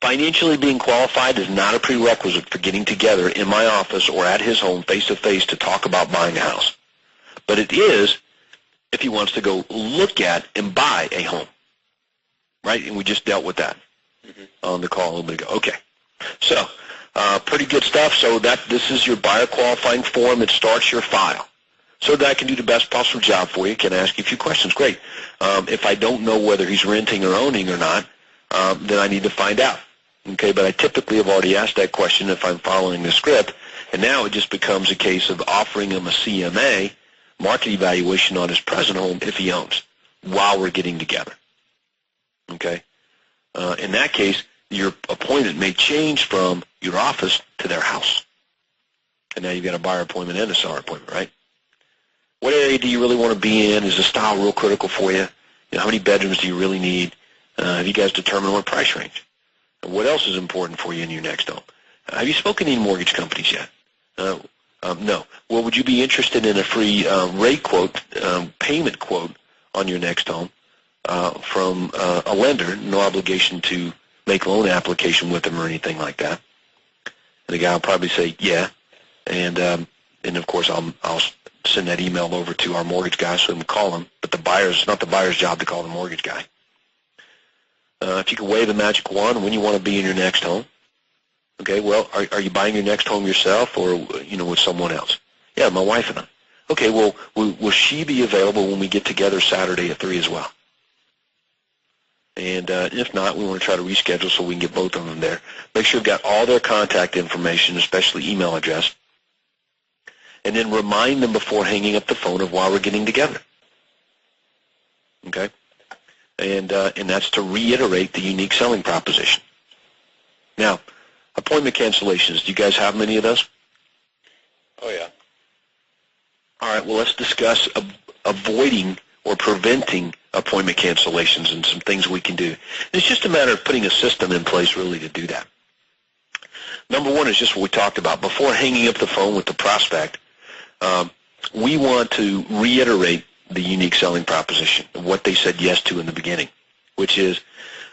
financially being qualified is not a prerequisite for getting together in my office or at his home face-to-face to talk about buying a house. But it is if he wants to go look at and buy a home, right? And we just dealt with that on the call a little bit ago. Okay. So pretty good stuff. So this is your buyer qualifying form that starts your file. So that I can do the best possible job for you. Can I ask you a few questions? Great. If I don't know whether he's renting or owning or not, then I need to find out. Okay, but I typically have already asked that question if I'm following the script, and now it just becomes a case of offering him a CMA, market evaluation on his present home if he owns, while we're getting together. Okay? In that case, your appointment may change from your office to their house. And now you've got a buyer appointment and a seller appointment, right? What area do you really want to be in? Is the style real critical for you? How many bedrooms do you really need? Have you guys determined what price range? And what else is important for you in your next home? Have you spoken to any mortgage companies yet? No. Well, would you be interested in a free rate quote, payment quote on your next home from a lender? No obligation to make a loan application with them or anything like that. And the guy will probably say, yeah. And of course, I'll send that email over to our mortgage guy so we can call him. But it's not the buyer's job to call the mortgage guy. If you could wave the magic wand when you want to be in your next home. Okay, well, are you buying your next home yourself or, with someone else? Yeah, my wife and I. Okay, well, will she be available when we get together Saturday at 3 as well? And if not, we want to try to reschedule so we can get both of them there. Make sure you've got all their contact information, especially email address. And then remind them before hanging up the phone of why we're getting together. Okay? And that's to reiterate the unique selling proposition. Now, appointment cancellations, do you guys have many of those? Oh, yeah. All right, well, let's discuss avoiding or preventing appointment cancellations and some things we can do. And it's just a matter of putting a system in place really to do that. Number one is just what we talked about. Before hanging up the phone with the prospect, we want to reiterate the unique selling proposition of what they said yes to in the beginning, which is,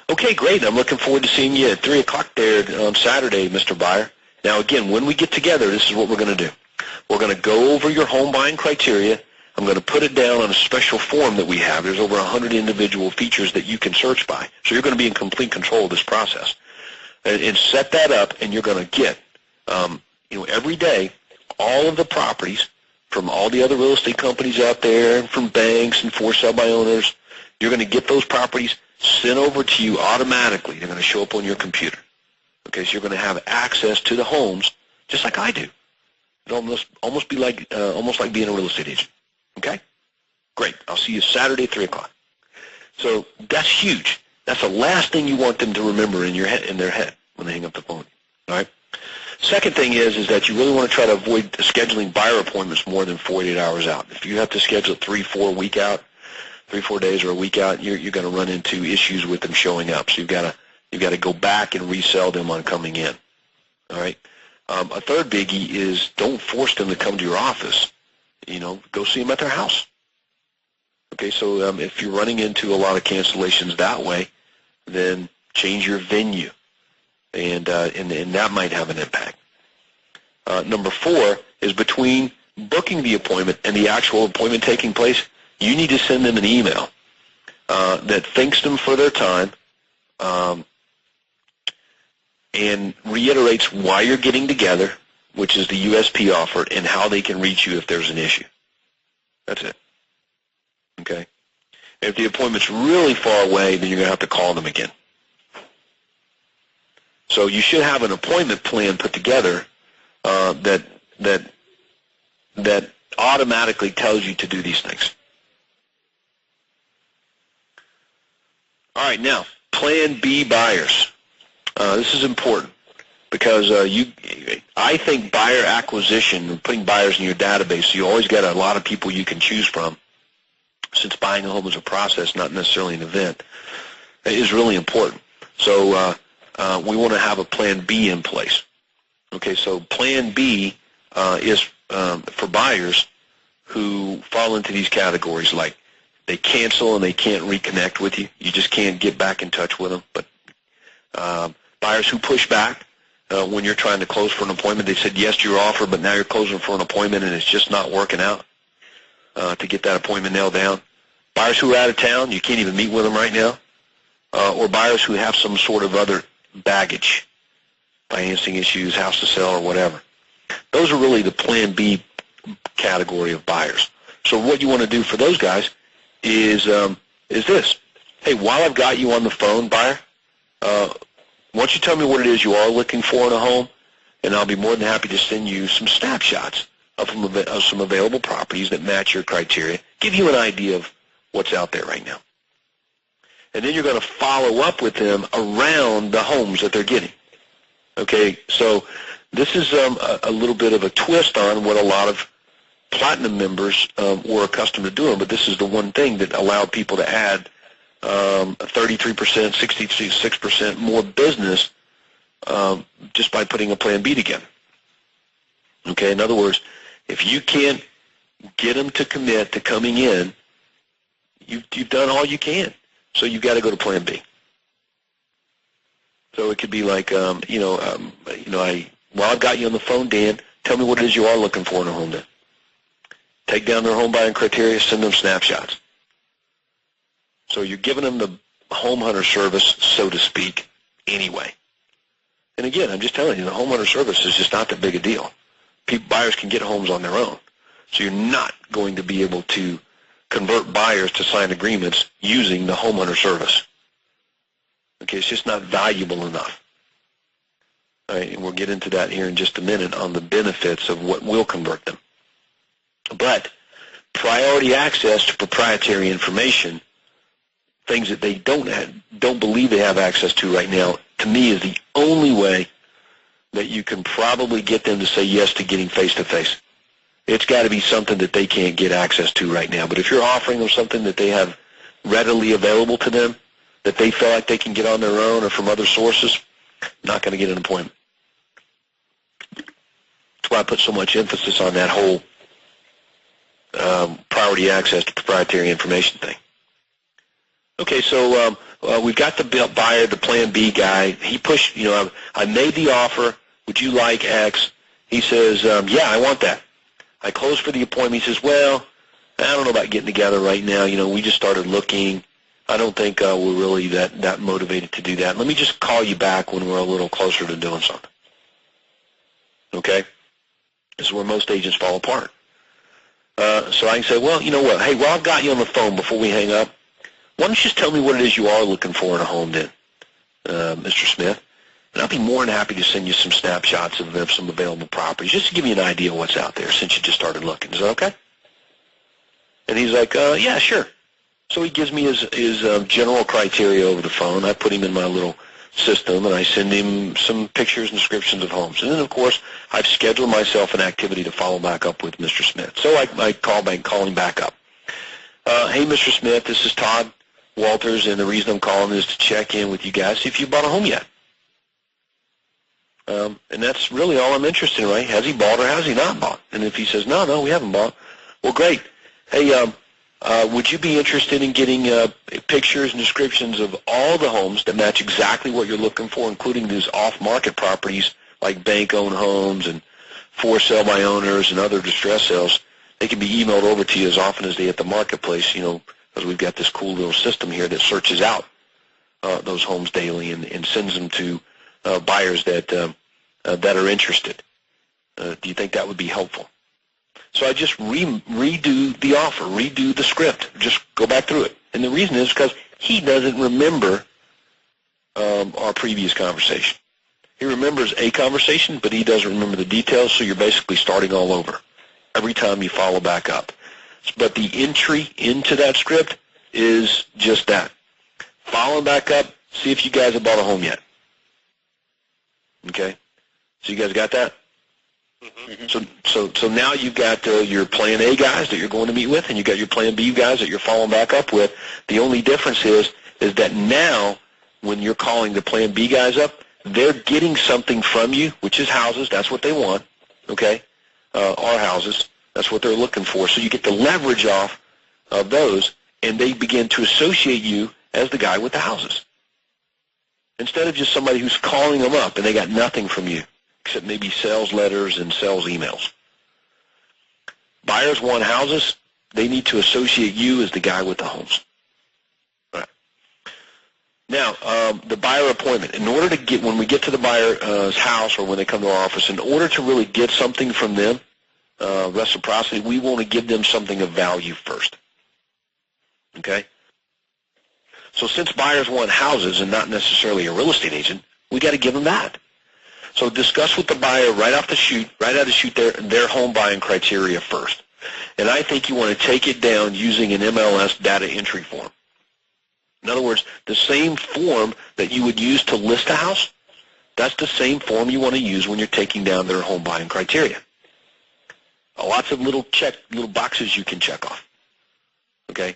okay, great, I'm looking forward to seeing you at 3 o'clock there on Saturday, Mr. Buyer. Now, again, when we get together, this is what we're going to do. We're going to go over your home buying criteria. I'm going to put it down on a special form that we have. There's over 100 individual features that you can search by. So you're going to be in complete control of this process. And set that up, and you're going to get, every day, all of the properties from all the other real estate companies out there and from banks and for sale by owners. You're going to get those properties sent over to you automatically. They're going to show up on your computer. Okay, so you're going to have access to the homes just like I do. It'll almost be like being a real estate agent. Okay? Great. I'll see you Saturday at 3 o'clock. So that's huge. That's the last thing you want them to remember in their head when they hang up the phone. All right? Second thing is that you really want to try to avoid scheduling buyer appointments more than 48 hours out. If you have to schedule 3-4 days or a week out, you're going to run into issues with them showing up. So you've got to go back and resell them on coming in. All right. A third biggie is don't force them to come to your office. Go see them at their house. Okay. So if you're running into a lot of cancellations that way, then change your venue. And that might have an impact. Number 4 is between booking the appointment and the actual appointment taking place, you need to send them an email that thanks them for their time and reiterates why you're getting together, which is the USP offer, and how they can reach you if there's an issue. That's it. Okay? If the appointment's really far away, then you're going to have to call them again. So you should have an appointment plan put together that automatically tells you to do these things. All right, now, Plan B buyers. This is important because I think buyer acquisition, putting buyers in your database, so you always got a lot of people you can choose from, since buying a home is a process, not necessarily an event, is really important. So we want to have a Plan B in place. Okay, so Plan B is for buyers who fall into these categories, like they cancel and they can't reconnect with you. You just can't get back in touch with them. But buyers who push back when you're trying to close for an appointment, they said yes to your offer, but now you're closing for an appointment and it's just not working out to get that appointment nailed down. Buyers who are out of town, you can't even meet with them right now. Or buyers who have some sort of other baggage, financing issues, house to sell, or whatever. Those are really the Plan B category of buyers. So what you want to do for those guys is this. Hey, while I've got you on the phone, buyer, why don't you tell me what it is you are looking for in a home, and I'll be more than happy to send you some snapshots of some available properties that match your criteria, give you an idea of what's out there right now. And then you're going to follow up with them around the homes that they're getting. Okay, so this is a little bit of a twist on what a lot of Platinum members were accustomed to doing, but this is the one thing that allowed people to add 33%, 66% more business just by putting a Plan B together. Okay, in other words, if you can't get them to commit to coming in, you've done all you can. So you've got to go to Plan B. So it could be like, I've got you on the phone, Dan. Tell me what it is you are looking for in a home then. Take down their home buying criteria, send them snapshots. So you're giving them the home hunter service, so to speak, anyway. And again, I'm just telling you, the home hunter service is just not that big a deal. Buyers can get homes on their own. So you're not going to be able to convert buyers to sign agreements using the home hunter service. Okay, it's just not valuable enough. All right, and we'll get into that here in just a minute on the benefits of what will convert them. But priority access to proprietary information, things that they don't believe they have access to right now, to me is the only way that you can probably get them to say yes to getting face-to-face. It's got to be something that they can't get access to right now. But if you're offering them something that they have readily available to them, that they feel like they can get on their own or from other sources, not going to get an appointment. That's why I put so much emphasis on that whole priority access to proprietary information thing. Okay, so we've got the buyer, the Plan B guy. He pushed, I made the offer. Would you like X? He says, yeah, I want that. I closed for the appointment. He says, well, I don't know about getting together right now. We just started looking. I don't think we're really that motivated to do that. Let me just call you back when we're a little closer to doing something. Okay? This is where most agents fall apart. So I can say, well, you know what? Hey, I've got you on the phone before we hang up. Why don't you just tell me what it is you are looking for in a home then, Mr. Smith? And I'll be more than happy to send you some snapshots of some available properties just to give you an idea of what's out there since you just started looking. Is that okay? And he's like, yeah, sure. So he gives me his general criteria over the phone. I put him in my little system, and I send him some pictures and descriptions of homes. And then, of course, I've scheduled myself an activity to follow back up with Mr. Smith. So I call him back up. Hey, Mr. Smith, this is Todd Walters, and the reason I'm calling is to check in with you guys, see if you bought a home yet. And that's really all I'm interested in, right? Has he bought or has he not bought? And if he says, no, we haven't bought, well, great. Hey, would you be interested in getting pictures and descriptions of all the homes that match exactly what you're looking for, including these off-market properties like bank-owned homes and for sale by owners and other distress sales? They can be emailed over to you as often as they hit the marketplace, because we've got this cool little system here that searches out those homes daily and sends them to buyers that are interested. Do you think that would be helpful? So I just redo the offer, redo the script, just go back through it. And the reason is because he doesn't remember our previous conversation. He remembers a conversation, but he doesn't remember the details, so you're basically starting all over every time you follow back up. But the entry into that script is just that. Follow back up, see if you guys have bought a home yet. Okay? So you guys got that? Mm-hmm. So now you've got your Plan A guys that you're going to meet with, and you've got your Plan B guys that you're following back up with. The only difference is that now when you're calling the Plan B guys up, they're getting something from you, which is houses. That's what they want, okay? Our houses. That's what they're looking for. So you get the leverage off of those, and they begin to associate you as the guy with the houses. Instead of just somebody who's calling them up and they got nothing from you, except maybe sales letters and sales emails. Buyers want houses. They need to associate you as the guy with the homes. All right. Now, the buyer appointment. In order to get, when we get to the buyer's house or when they come to our office, in order to really get something from them, reciprocity, we want to give them something of value first. Okay? So since buyers want houses and not necessarily a real estate agent, we got to give them that. So discuss with the buyer right out of the chute their home buying criteria first. And I think you want to take it down using an MLS data entry form. In other words, the same form that you would use to list a house, That's the same form you want to use when you're taking down their home buying criteria. Lots of little boxes you can check off. Okay?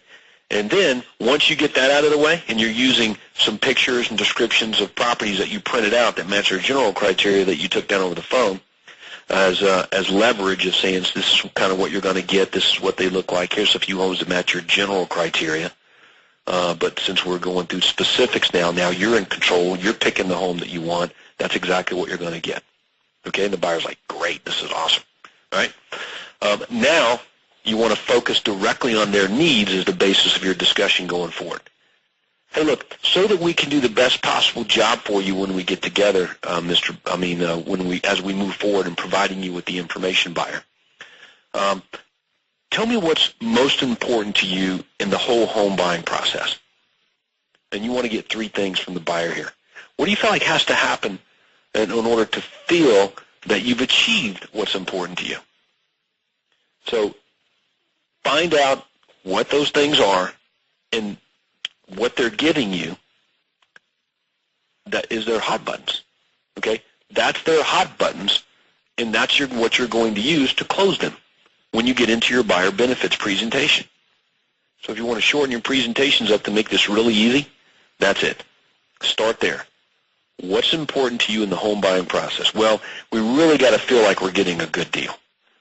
And then once you get that out of the way and you're using some pictures and descriptions of properties that you printed out that match your general criteria that you took down over the phone as leverage of saying this is kind of what you're going to get, this is what they look like, here's a few homes that match your general criteria. But since we're going through specifics now you're in control, you're picking the home that you want, that's exactly what you're going to get. Okay, and the buyer's like, great, this is awesome. All right? Now you want to focus directly on their needs as the basis of your discussion going forward. Hey, look, so that we can do the best possible job for you when we get together, as we move forward in providing you with the information, buyer. Tell me what's most important to you in the whole home buying process. And you want to get 3 things from the buyer here. What do you feel like has to happen in order to feel that you've achieved what's important to you? So find out what those things are and what they're giving you that is their hot buttons. Okay? That's their hot buttons, and that's what you're going to use to close them when you get into your buyer benefits presentation. So if you want to shorten your presentations up to make this really easy, that's it. Start there. What's important to you in the home buying process? Well, we really got to feel like we're getting a good deal.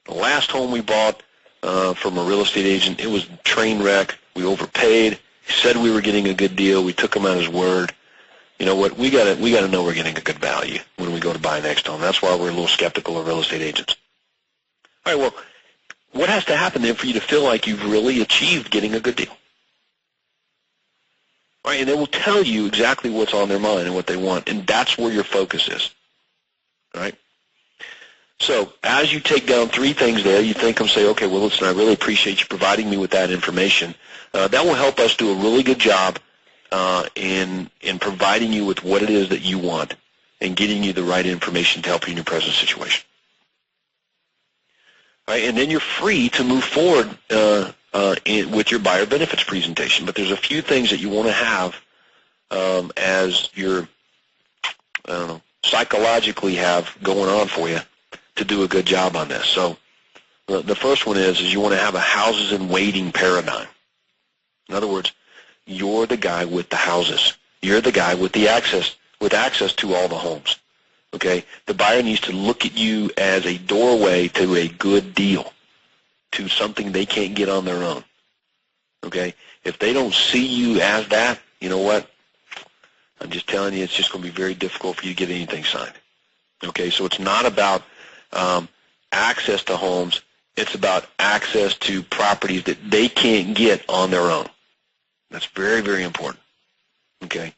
The last home we bought from a real estate agent, it was a train wreck. We overpaid. He said we were getting a good deal. We took him at his word. You know what? We got to know we're getting a good value when we go to buy next home. That's why we're a little skeptical of real estate agents. All right, well, what has to happen then for you to feel like you've really achieved getting a good deal? All right, and they will tell you exactly what's on their mind and what they want, and that's where your focus is. All right? So as you take down 3 things there, you think and say, okay, well, listen, I really appreciate you providing me with that information. That will help us do a really good job in providing you with what it is that you want and getting you the right information to help you in your present situation. All right, and then you're free to move forward with your buyer benefits presentation. But there's a few things that you want to have as your psychologically have going on for you to do a good job on this. So the first one is you want to have a houses in waiting paradigm. In other words, you're the guy with the houses. You're the guy with the access to all the homes. Okay? The buyer needs to look at you as a doorway to a good deal, to something they can't get on their own. Okay? If they don't see you as that, you know what? I'm just telling you, it's just going to be very difficult for you to get anything signed. Okay? So it's not about access to homes. It's about access to properties that they can't get on their own. That's very, very important. Okay?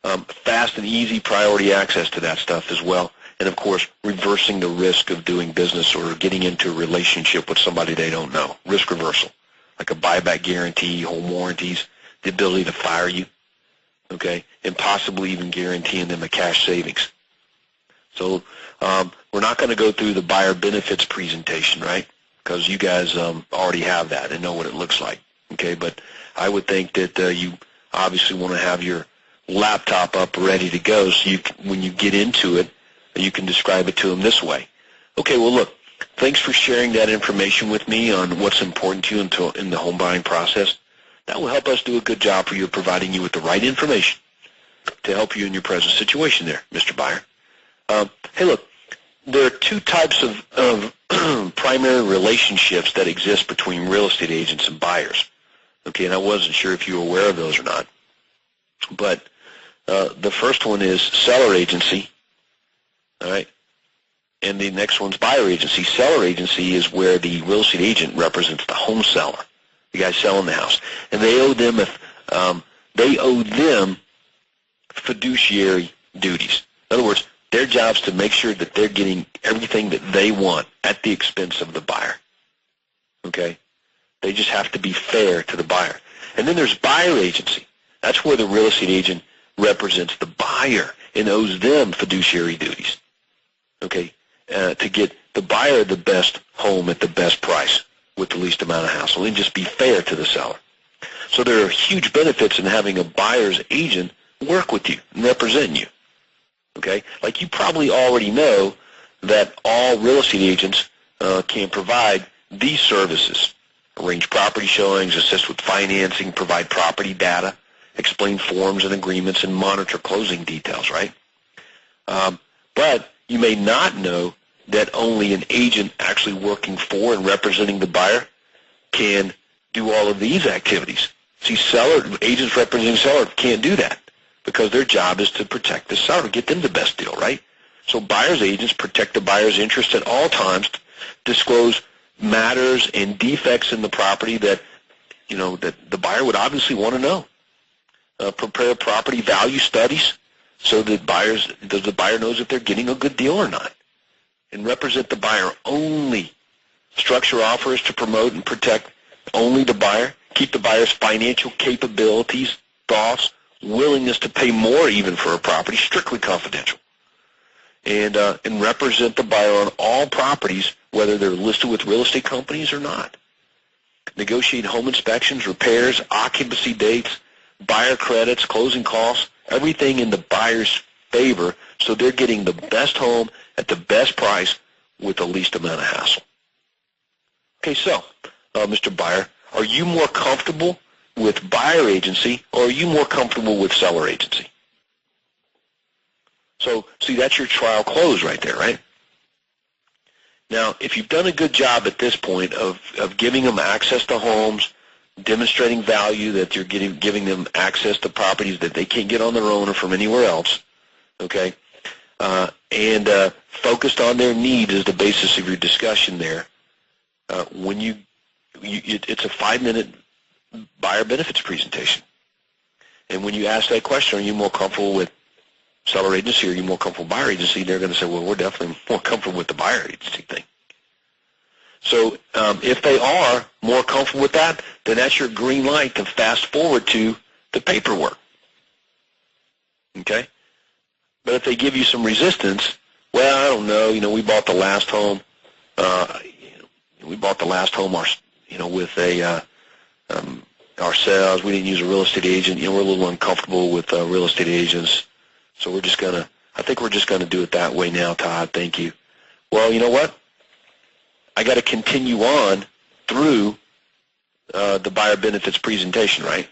Fast and easy priority access to that stuff as well. And, of course, reversing the risk of doing business or getting into a relationship with somebody they don't know. Risk reversal, like a buyback guarantee, home warranties, the ability to fire you, okay, and possibly even guaranteeing them a cash savings. So we're not going to go through the buyer benefits presentation, right, because you guys already have that and know what it looks like, okay? But I would think that you obviously want to have your laptop up ready to go so when you get into it, you can describe it to them this way. Okay, well, look, thanks for sharing that information with me on what's important to you in the home buying process. That will help us do a good job for you, providing you with the right information to help you in your present situation there, Mr. Buyer. Hey, look, there are 2 types of primary relationships that exist between real estate agents and buyers. Okay, and I wasn't sure if you were aware of those or not. But the first one is seller agency, all right, and the next one's buyer agency. Seller agency is where the real estate agent represents the home seller, the guy selling the house, and they owe them fiduciary duties. In other words, their job's to make sure that they're getting everything that they want at the expense of the buyer. Okay? They just have to be fair to the buyer. And then there's buyer agency. That's where the real estate agent represents the buyer and owes them fiduciary duties, okay, to get the buyer the best home at the best price with the least amount of hassle and just be fair to the seller. So there are huge benefits in having a buyer's agent work with you and represent you, Okay? Like you probably already know that all real estate agents can provide these services: arrange property showings, assist with financing, provide property data, explain forms and agreements, and monitor closing details, right? But you may not know that only an agent actually working for and representing the buyer can do all of these activities. See, agents representing seller can't do that because their job is to protect the seller, get them the best deal, right? So buyer's agents protect the buyer's interest at all times, disclose matters and defects in the property that, that the buyer would obviously want to know. Prepare property value studies so that the buyer knows if they're getting a good deal or not. And represent the buyer only. Structure offers to promote and protect only the buyer. Keep the buyer's financial capabilities, thoughts, willingness to pay more even for a property strictly confidential. And represent the buyer on all properties, whether they're listed with real estate companies or not. Negotiate home inspections, repairs, occupancy dates, buyer credits, closing costs, everything in the buyer's favor so they're getting the best home at the best price with the least amount of hassle. Okay, so, Mr. Buyer, are you more comfortable with buyer agency or are you more comfortable with seller agency? So, see, that's your trial close right there, right? Now, if you've done a good job at this point of giving them access to homes, demonstrating value, that you're giving them access to properties that they can't get on their own or from anywhere else, okay, and focused on their needs as the basis of your discussion there, it's a 5-minute buyer benefits presentation. And when you ask that question, are you more comfortable with seller agency or are you more comfortable with buyer agency, they're going to say, well, we're definitely more comfortable with the buyer agency thing. So if they are more comfortable with that, then that's your green light to fast forward to the paperwork. Okay? But if they give you some resistance, well, I don't know, we bought the last home, with ourselves. We didn't use a real estate agent. We're a little uncomfortable with real estate agents. So I think we're just going to do it that way now, Todd. Thank you. Well, you know what? I got to continue on through the buyer benefits presentation, right?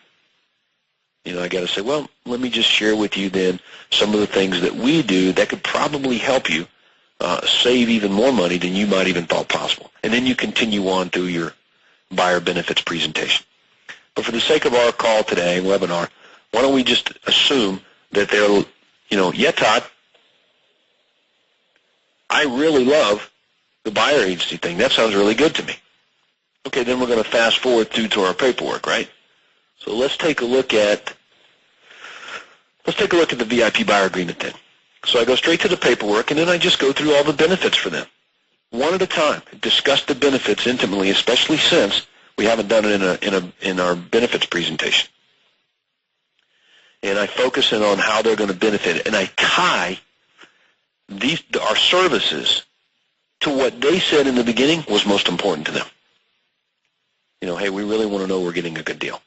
I got to say, well, let me just share with you then some of the things that we do that could probably help you save even more money than you might even thought possible. And then you continue on through your buyer benefits presentation. But for the sake of our call today, webinar, why don't we just assume that they're, yeah, Todd, I really love the buyer agency thing. That sounds really good to me. Okay, then we're going to fast forward through to our paperwork, right? So let's take a look at the VIP buyer agreement then. So I go straight to the paperwork, and then I just go through all the benefits for them, one at a time. Discuss the benefits intimately, especially since we haven't done it in our benefits presentation. And I focus in on how they're going to benefit, and I tie our services to what they said in the beginning was most important to them. Hey, we really want to know we're getting a good deal.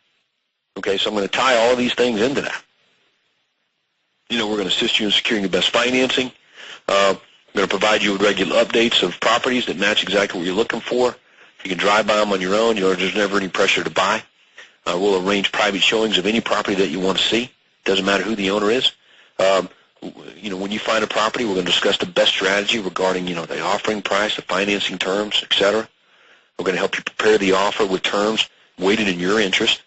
Okay, so I'm going to tie all of these things into that. We're going to assist you in securing the best financing. We're going to provide you with regular updates of properties that match exactly what you're looking for. You can drive by them on your own. There's never any pressure to buy. We'll arrange private showings of any property that you want to see. Doesn't matter who the owner is. When you find a property, we're going to discuss the best strategy regarding, the offering price, the financing terms, etc. We're going to help you prepare the offer with terms weighted in your interest.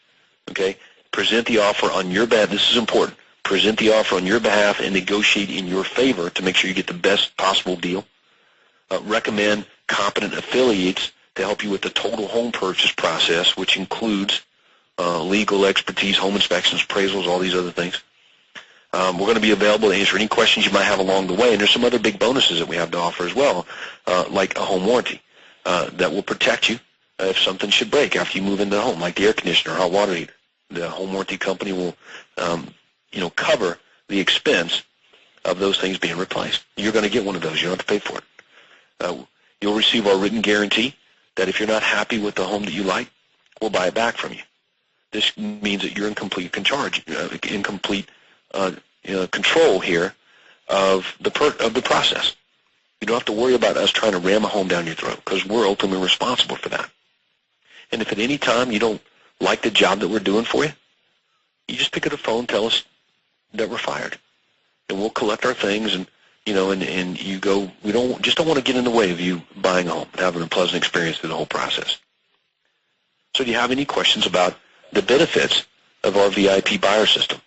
Okay? Present the offer on your behalf. This is important. Present the offer on your behalf and negotiate in your favor to make sure you get the best possible deal. Recommend competent affiliates to help you with the total home purchase process, which includes legal expertise, home inspections, appraisals, all these other things. We're going to be available to answer any questions you might have along the way, and there's some other big bonuses that we have to offer as well, like a home warranty that will protect you if something should break after you move into the home, like the air conditioner or hot water heater. The home warranty company will cover the expense of those things being replaced. You're going to get one of those. You don't have to pay for it. You'll receive our written guarantee that if you're not happy with the home that you like, we'll buy it back from you. This means that you're in complete control here of the process. You don't have to worry about us trying to ram a home down your throat because we're ultimately responsible for that. And if at any time you don't like the job that we're doing for you, you just pick up the phone, tell us that we're fired, and we'll collect our things, and you go. We don't want to get in the way of you buying a home and having a pleasant experience through the whole process. So, do you have any questions about the benefits of our VIP buyer system?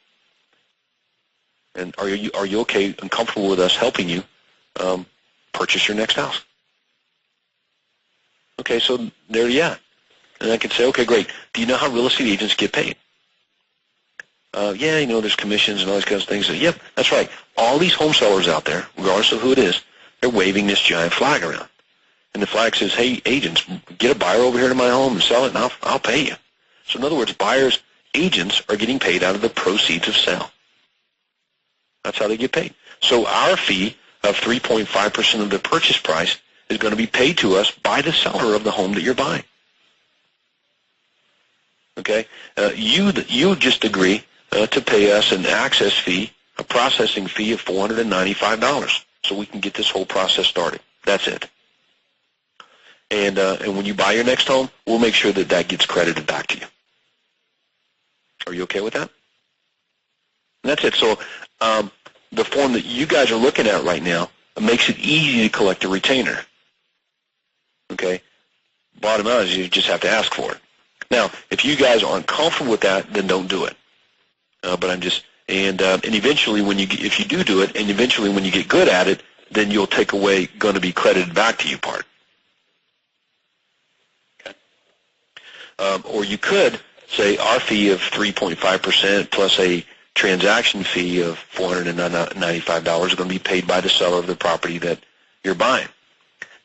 And are you okay and comfortable with us helping you purchase your next house? Okay, so there you are. And I can say, okay, great. Do you know how real estate agents get paid? Yeah, there's commissions and all these kinds of things. So, yep, that's right. All these home sellers out there, regardless of who it is, they're waving this giant flag around. And the flag says, hey, agents, get a buyer over here to my home and sell it, and I'll pay you. So in other words, buyers, agents are getting paid out of the proceeds of sale. That's how they get paid. So our fee of 3.5% of the purchase price is going to be paid to us by the seller of the home that you're buying. Okay? You just agree to pay us an access fee, a processing fee of $495, so we can get this whole process started. That's it. And when you buy your next home, we'll make sure that that gets credited back to you. Are you okay with that? And that's it. So the form that you guys are looking at right now makes it easy to collect a retainer. Okay? Bottom line is you just have to ask for it. Now, if you guys aren't comfortable with that, then don't do it. But I'm just and eventually if you do it, and eventually when you get good at it, then you'll take away going to be credited back to you part. Or you could say our fee of 3.5% plus a transaction fee of $495 is going to be paid by the seller of the property that you're buying.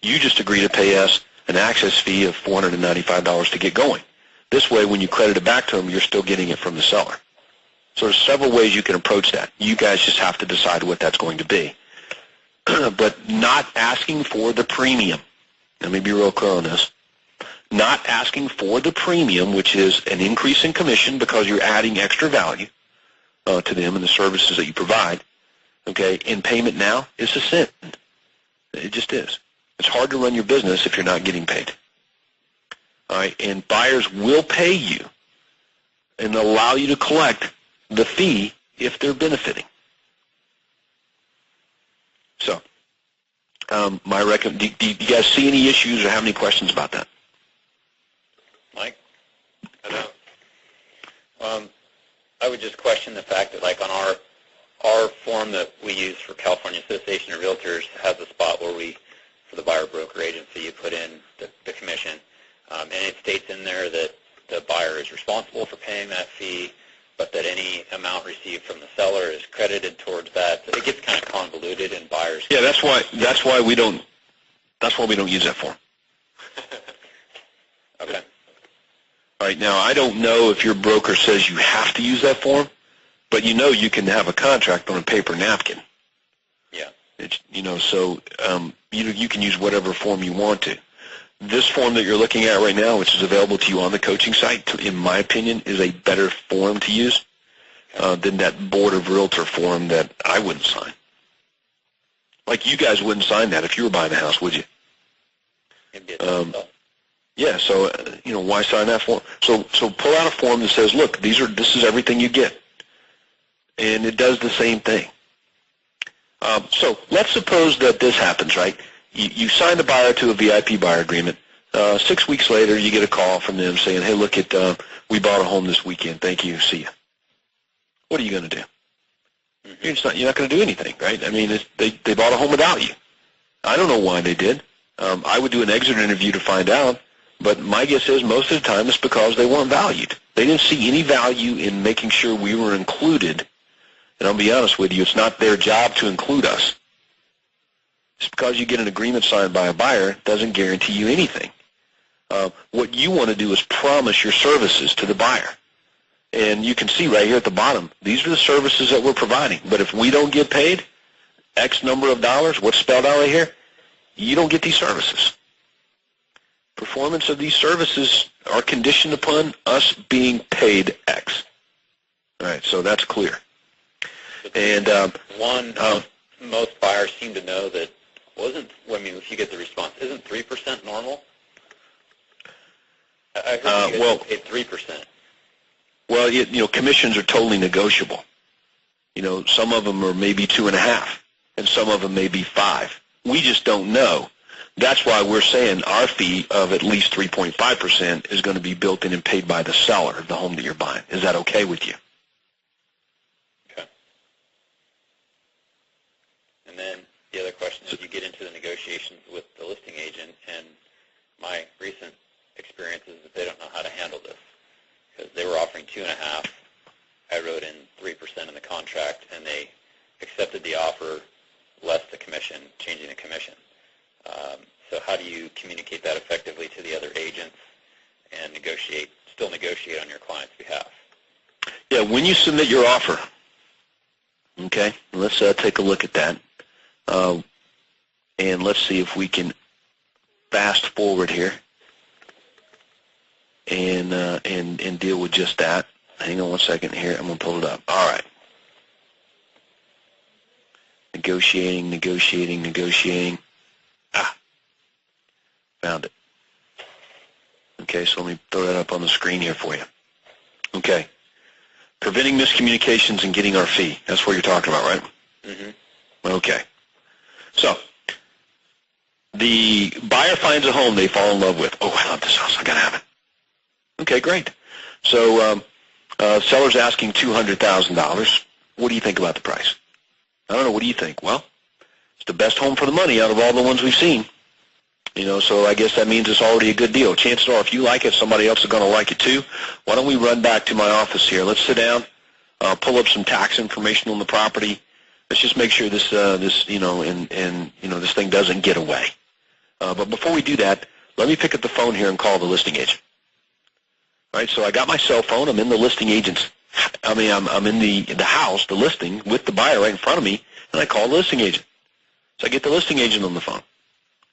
You just agree to pay us an access fee of $495 to get going. This way, when you credit it back to them, you're still getting it from the seller. So there's several ways you can approach that. You guys just have to decide what that's going to be. But not asking for the premium. Let me be real clear on this. Not asking for the premium, which is an increase in commission because you're adding extra value to them and the services that you provide, okay, in payment now is a sin. It just is. It's hard to run your business if you're not getting paid. All right, and buyers will pay you and allow you to collect the fee if they're benefiting. So, do you guys see any issues or have any questions about that? Mike? I would just question the fact that, like, on our form that we use for California Association of Realtors has a spot where for the buyer broker agency, you put in the commission, and it states in there that the buyer is responsible for paying that fee, but that any amount received from the seller is credited towards that. So it gets kind of convoluted, and buyers. Yeah, that's why we don't use that form. Okay. All right, now I don't know if your broker says you have to use that form, but you can have a contract on a paper napkin. Yeah. So you can use whatever form you want to. This form that you're looking at right now, which is available to you on the coaching site, in my opinion, is a better form to use than that Board of Realtor form that I wouldn't sign. Like you guys wouldn't sign that if you were buying a house, would you? It'd be a yeah, so why sign that form? So pull out a form that says, look, this is everything you get, and it does the same thing. So let's suppose that this happens, right? You sign the buyer to a VIP buyer agreement. 6 weeks later, you get a call from them saying, hey, look, we bought a home this weekend. Thank you. See ya. What are you going to do? Mm-hmm. You're not going to do anything, right? I mean, they bought a home without you. I don't know why they did. I would do an exit interview to find out, but my guess is most of the time it's because they weren't valued. They didn't see any value in making sure we were included. And I'll be honest with you, it's not their job to include us. Just because you get an agreement signed by a buyer doesn't guarantee you anything. What you want to do is promise your services to the buyer. And you can see right here at the bottom, these are the services that we're providing. But if we don't get paid X number of dollars, what's spelled out right here, you don't get these services. Performance of these services are conditioned upon us being paid X. All right, so that's clear. And most buyers seem to know that if you get the response, isn't 3% normal? I heard you guys paid 3%. Well, commissions are totally negotiable. Some of them are maybe 2.5, and some of them may be 5. We just don't know. That's why we're saying our fee of at least 3.5% is going to be built in and paid by the seller of the home that you're buying. Is that okay with you? Okay. And then the other question is, you get into the negotiations with the listing agent, and my recent experience is that they don't know how to handle this, because they were offering 2.5. I wrote in 3% in the contract, and they accepted the offer less the commission, changing the commission. So how do you communicate that effectively to the other agents and still negotiate on your client's behalf? Yeah, when you submit your offer, okay, let's take a look at that. And let's see if we can fast forward here and deal with just that. Hang on one second here. I'm going to pull it up. All right. Negotiating. Found it. Okay, so let me throw that up on the screen here for you. Okay. Preventing miscommunications and getting our fee. That's what you're talking about, right? Mm-hmm. Okay. So, the buyer finds a home they fall in love with. Oh, I love this house. I got to have it. Okay, great. So, seller's asking $200,000. What do you think about the price? I don't know. What do you think? Well, it's the best home for the money out of all the ones we've seen. So I guess that means it's already a good deal. Chances are, if you like it, somebody else is going to like it too. Why don't we run back to my office here? Let's sit down, pull up some tax information on the property. Let's just make sure this this thing doesn't get away. But before we do that, let me pick up the phone here and call the listing agent. All right. So I got my cell phone. I'm in the listing agent's. I'm in the house, the listing, with the buyer right in front of me, and I call the listing agent. So I get the listing agent on the phone.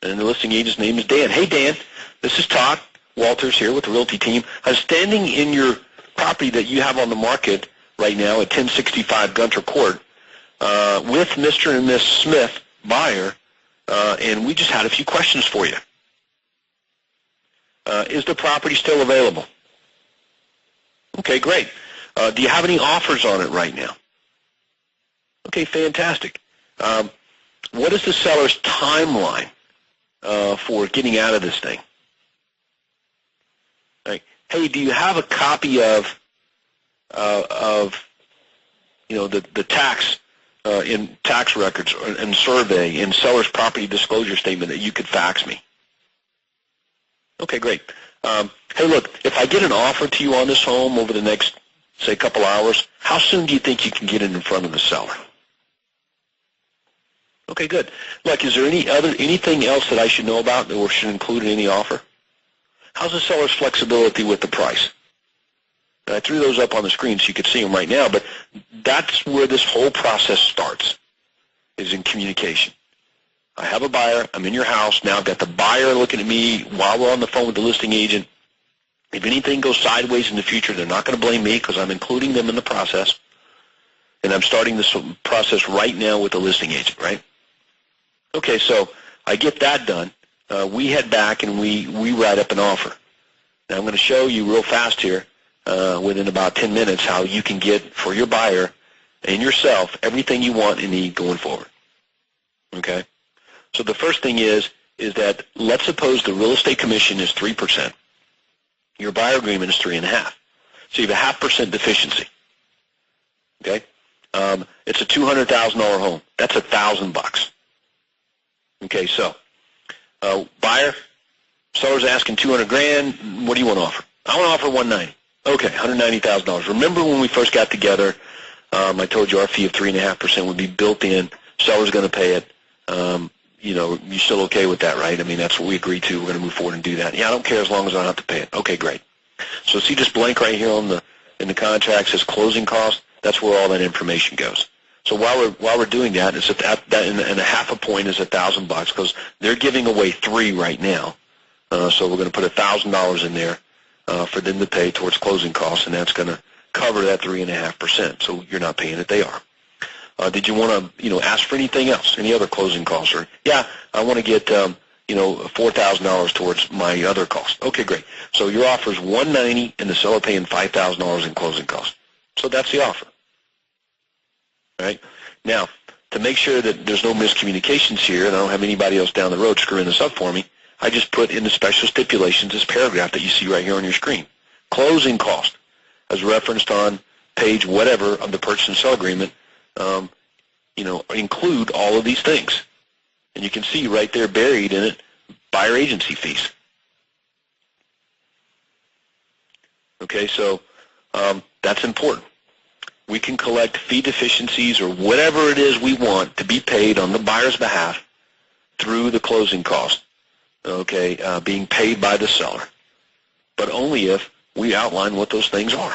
And the listing agent's name is Dan. Hey, Dan, this is Todd Walters here with the Realty team. I was standing in your property that you have on the market right now at 1065 Gunter Court with Mr. and Miss Smith, buyer, and we just had a few questions for you. Is the property still available? Okay, great. Do you have any offers on it right now? Okay, fantastic. What is the seller's timeline for getting out of this thing? Right. Hey, do you have a copy of the tax in tax records and survey and seller's property disclosure statement that you could fax me? Okay, great. Hey, look, if I get an offer to you on this home over the next, say, couple hours, how soon do you think you can get it in front of the seller? Okay, good. Look, is there anything else that I should know about or should include in any offer? How's the seller's flexibility with the price? And I threw those up on the screen so you could see them right now, but that's where this whole process starts, is in communication. I have a buyer. I'm in your house. Now I've got the buyer looking at me while we're on the phone with the listing agent. If anything goes sideways in the future, they're not going to blame me because I'm including them in the process. And I'm starting this process right now with the listing agent, right? Okay, so I get that done. We head back and we write up an offer. Now I'm going to show you real fast here within about 10 minutes how you can get for your buyer and yourself everything you want and need going forward. Okay? So the first thing is that let's suppose the real estate commission is 3%. Your buyer agreement is 3.5%. So you have a 0.5% deficiency. Okay? It's a $200,000 home. That's $1,000. Okay, so buyer, seller's asking $200,000. What do you want to offer? I want to offer $190,000. Okay, $190,000. Remember when we first got together, I told you our fee of 3.5% would be built in. Seller's going to pay it. You're still okay with that, right? I mean, that's what we agreed to. We're going to move forward and do that. Yeah, I don't care as long as I don't have to pay it. Okay, great. So see this blank right here in the contract says closing cost. That's where all that information goes. So while we're doing that, it's and a 0.5 point is $1,000 because they're giving away 3 right now. So we're going to put $1,000 in there for them to pay towards closing costs, and that's going to cover that 3.5%. So you're not paying it; they are. Did you want to, ask for anything else, any other closing costs? Or, yeah, I want to get, $4,000 towards my other costs. Okay, great. So your offer is $190 and the seller paying $5,000 in closing costs. So that's the offer. All right? Now, to make sure that there's no miscommunications here and I don't have anybody else down the road screwing this up for me, I just put in the special stipulations this paragraph that you see right here on your screen. Closing cost, as referenced on page whatever of the purchase and sale agreement, include all of these things. And you can see right there buried in it, buyer agency fees. Okay, so that's important. We can collect fee deficiencies or whatever it is we want to be paid on the buyer's behalf through the closing cost, being paid by the seller, but only if we outline what those things are.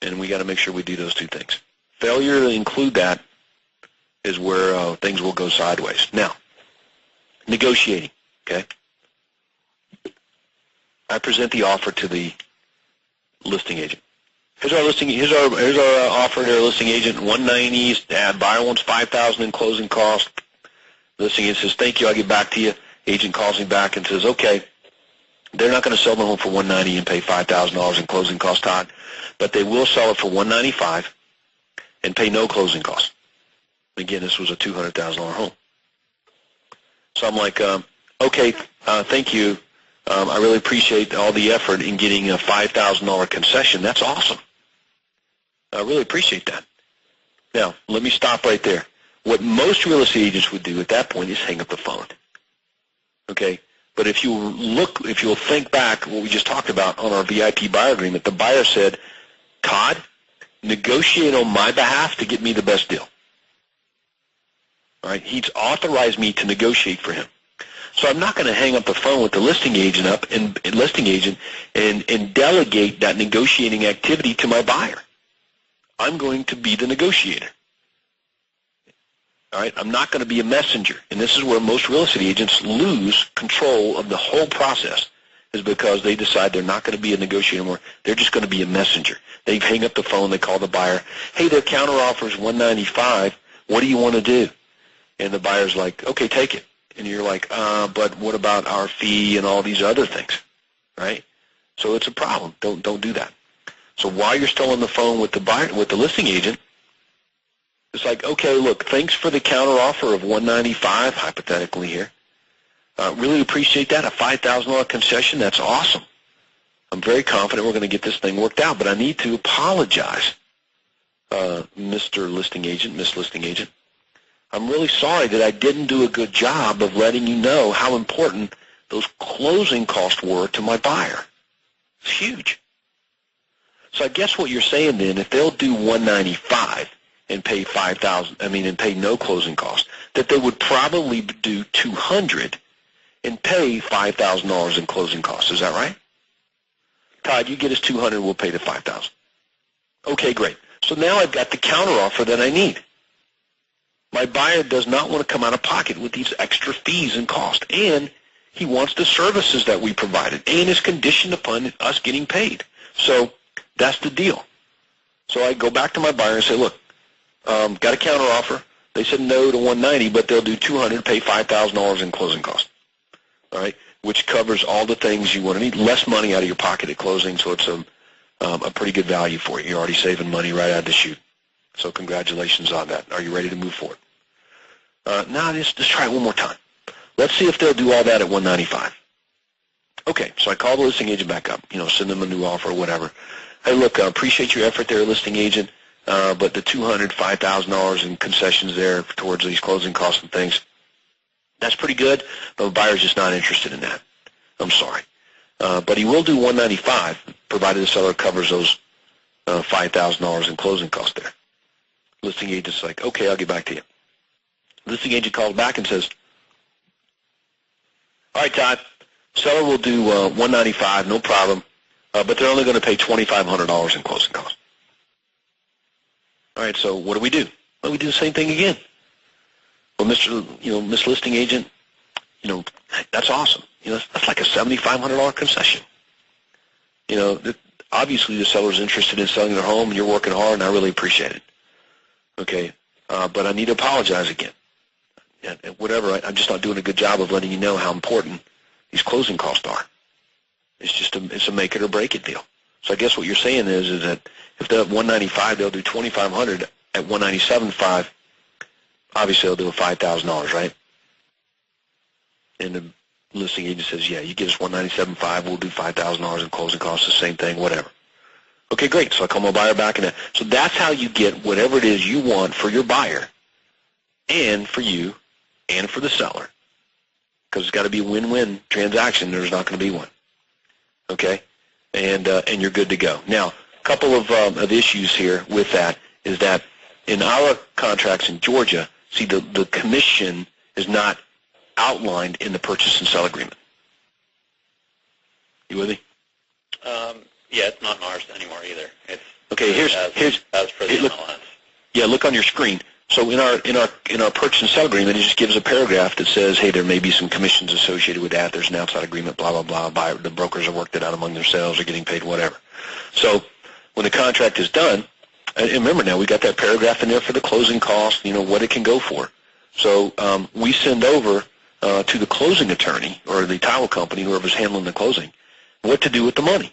And we got to make sure we do those two things. Failure to include that is where things will go sideways. Now, negotiating, okay? I present the offer to the listing agent. Here's our listing. Here's our offer to our listing agent. $190. Buyer wants $5,000 in closing costs. Listing agent says, "Thank you. I'll get back to you." Agent calls me back and says, "Okay, they're not going to sell the home for $190 and pay $5,000 in closing costs, Todd, but they will sell it for $195 and pay no closing costs." Again, this was a $200,000 home. So I'm like, "Okay, thank you. I really appreciate all the effort in getting a $5,000 concession. That's awesome. I really appreciate that." Now, let me stop right there. What most real estate agents would do at that point is hang up the phone. Okay? But if you'll think back what we just talked about on our VIP buyer agreement, the buyer said, "Todd, negotiate on my behalf to get me the best deal." All right? He's authorized me to negotiate for him. So I'm not going to hang up the phone with the listing agent and delegate that negotiating activity to my buyer. I'm going to be the negotiator. All right? I'm not going to be a messenger. And this is where most real estate agents lose control of the whole process, is because they decide they're not going to be a negotiator anymore. They're just going to be a messenger. They hang up the phone. They call the buyer. "Hey, their counteroffer is $195. What do you want to do?" And the buyer's like, "Okay, take it." And you're like, "But what about our fee and all these other things?" Right? So it's a problem. Don't do that. So while you're still on the phone with the buyer, with the listing agent, it's like, "Okay, look, thanks for the counteroffer of $195, hypothetically here. Really appreciate that. A $5,000 concession. That's awesome. I'm very confident we're going to get this thing worked out, but I need to apologize, Mr. Listing Agent, Miss Listing Agent. I'm really sorry that I didn't do a good job of letting you know how important those closing costs were to my buyer." It's huge. So I guess what you're saying then, if they'll do $195 and pay and pay no closing costs, that they would probably do $200 and pay $5,000 in closing costs. Is that right? "Todd, you get us $200, we'll pay the $5,000. Okay, great. So now I've got the counteroffer that I need. My buyer does not want to come out of pocket with these extra fees and costs, and he wants the services that we provided, and is conditioned upon us getting paid. So that's the deal." So I go back to my buyer and say, "Look, got a counteroffer. They said no to $190, but they'll do $200, pay $5,000 in closing costs." All right, which covers all the things you want to need. Less money out of your pocket at closing, so it's a pretty good value for you. You're already saving money right out of the chute. So congratulations on that. Are you ready to move forward? Now let's try it one more time. Let's see if they'll do all that at $195. Okay, so I call the listing agent back up, send them a new offer or whatever. "Hey, look, I appreciate your effort there, listing agent, but the $200, $5,000 in concessions there towards these closing costs and things, that's pretty good, but the buyer's just not interested in that. I'm sorry. But he will do $195, provided the seller covers those $5,000 in closing costs there." Listing agent's like, "Okay, I'll get back to you." Listing agent calls back and says, "All right, Todd, seller will do $195, no problem, but they're only going to pay $2,500 in closing costs." All right, so what do we do? Well, we do the same thing again. "Well, Miss Listing Agent, that's awesome. That's like a $7,500 concession. Obviously the seller's interested in selling their home, and you're working hard, and I really appreciate it. Okay, but I need to apologize again. And whatever, I'm just not doing a good job of letting you know how important these closing costs are. It's a make it or break it deal. So I guess what you're saying is that if they're at 195, they'll do 2,500 at 197.5. Obviously, they'll do a $5,000, right? And the listing agent says, yeah, you give us 197.5, we'll do $5,000 in closing costs, the same thing, whatever. Okay, great. So I call my buyer back, and so that's how you get whatever it is you want for your buyer, and for you, and for the seller, because it's got to be a win-win transaction. There's not going to be one. Okay, and you're good to go. Now, a couple of issues here with that is that in our contracts in Georgia, see the commission is not outlined in the purchase and sell agreement. You with me? Yeah, it's not in ours anymore either. It's okay. Here's as for the MLS. Yeah, look on your screen. So in our purchase and sell agreement, it just gives a paragraph that says, hey, there may be some commissions associated with that. There's an outside agreement, blah, blah, blah. The brokers have worked it out among themselves. They're getting paid whatever. So when the contract is done, and remember now, we got that paragraph in there for the closing cost, what it can go for. So we send over to the closing attorney or the title company, whoever's handling the closing, what to do with the money.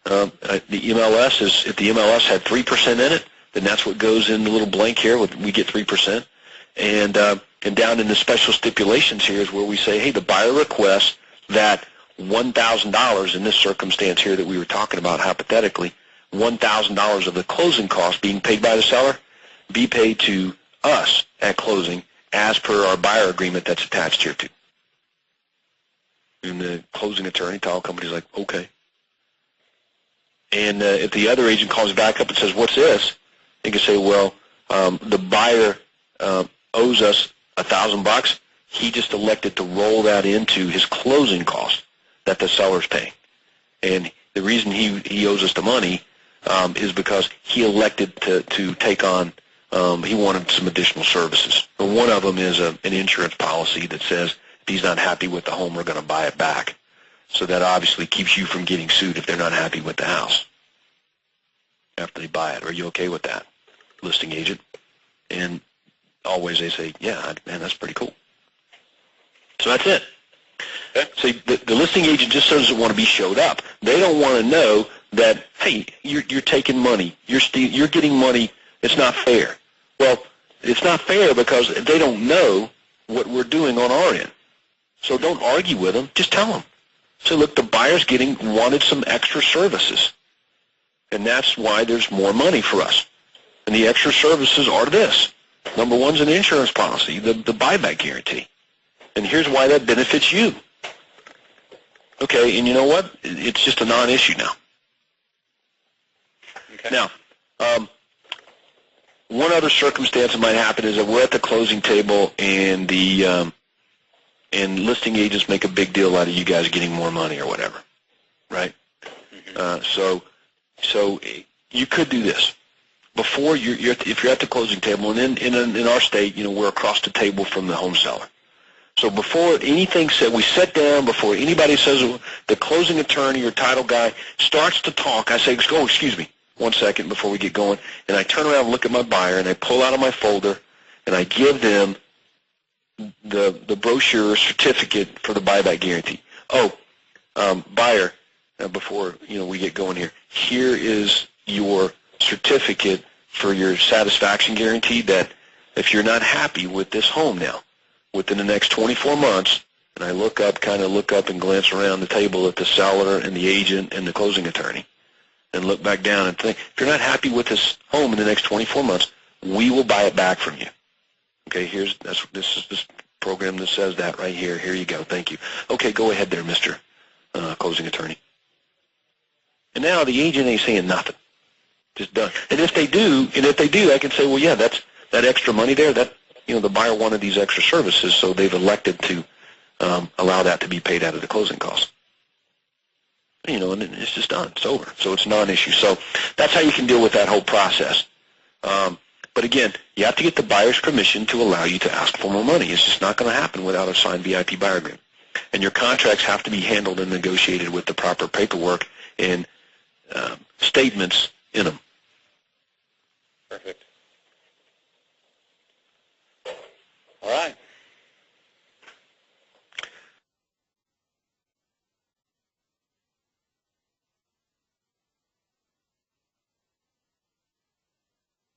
The MLS is, if the MLS had 3% in it, then that's what goes in the little blank here. We get 3%. And down in the special stipulations here is where we say, hey, the buyer requests that $1,000 in this circumstance here that we were talking about hypothetically, $1,000 of the closing cost being paid by the seller be paid to us at closing as per our buyer agreement that's attached here to. And the closing attorney, title company, is like, okay. And if the other agent calls back up and says, what's this? They can say, well, the buyer owes us $1,000. He just elected to roll that into his closing cost that the seller's paying. And the reason he owes us the money is because he elected to take on, he wanted some additional services. And one of them is an insurance policy that says if he's not happy with the home, we're going to buy it back. So that obviously keeps you from getting sued if they're not happy with the house after they buy it. Are you okay with that, listing agent? And always they say, yeah, man, that's pretty cool. So that's it. Okay. So the listing agent just doesn't want to be showed up. They don't want to know that, hey, you're taking money. You're getting money. It's not fair. Well, it's not fair because they don't know what we're doing on our end. So don't argue with them. Just tell them. So look, the buyer's wanted some extra services, and that's why there's more money for us. And the extra services are this. Number one's an insurance policy, the buyback guarantee. And here's why that benefits you. Okay, and you know what? It's just a non-issue now. Okay. Now, one other circumstance that might happen is that we're at the closing table and the and listing agents make a big deal out of you guys getting more money or whatever, right? So you could do this before if you're at the closing table, and in our state, we're across the table from the home seller. So before anything said, we sit down. Before anybody says, the closing attorney or title guy starts to talk, I say, "Oh, excuse me, 1 second before we get going," and I turn around and look at my buyer, and I pull out of my folder, and I give them the brochure certificate for the buyback guarantee. Oh, buyer, before we get going here, here is your certificate for your satisfaction guarantee that if you're not happy with this home now, within the next 24 months, and I look up and glance around the table at the seller and the agent and the closing attorney, and look back down and think, if you're not happy with this home in the next 24 months, we will buy it back from you. Okay, this is this program that says that right here. Here you go. Thank you. Okay, go ahead there, Mr. Closing attorney. And now the agent ain't saying nothing. Just done. And if they do, I can say, well, yeah, that's that extra money there. That the buyer wanted these extra services, so they've elected to allow that to be paid out of the closing costs. And it's just done. It's over. So it's a non-issue. So that's how you can deal with that whole process. But again, you have to get the buyer's permission to allow you to ask for more money. It's just not going to happen without a signed VIP buyer agreement. And your contracts have to be handled and negotiated with the proper paperwork and statements in them.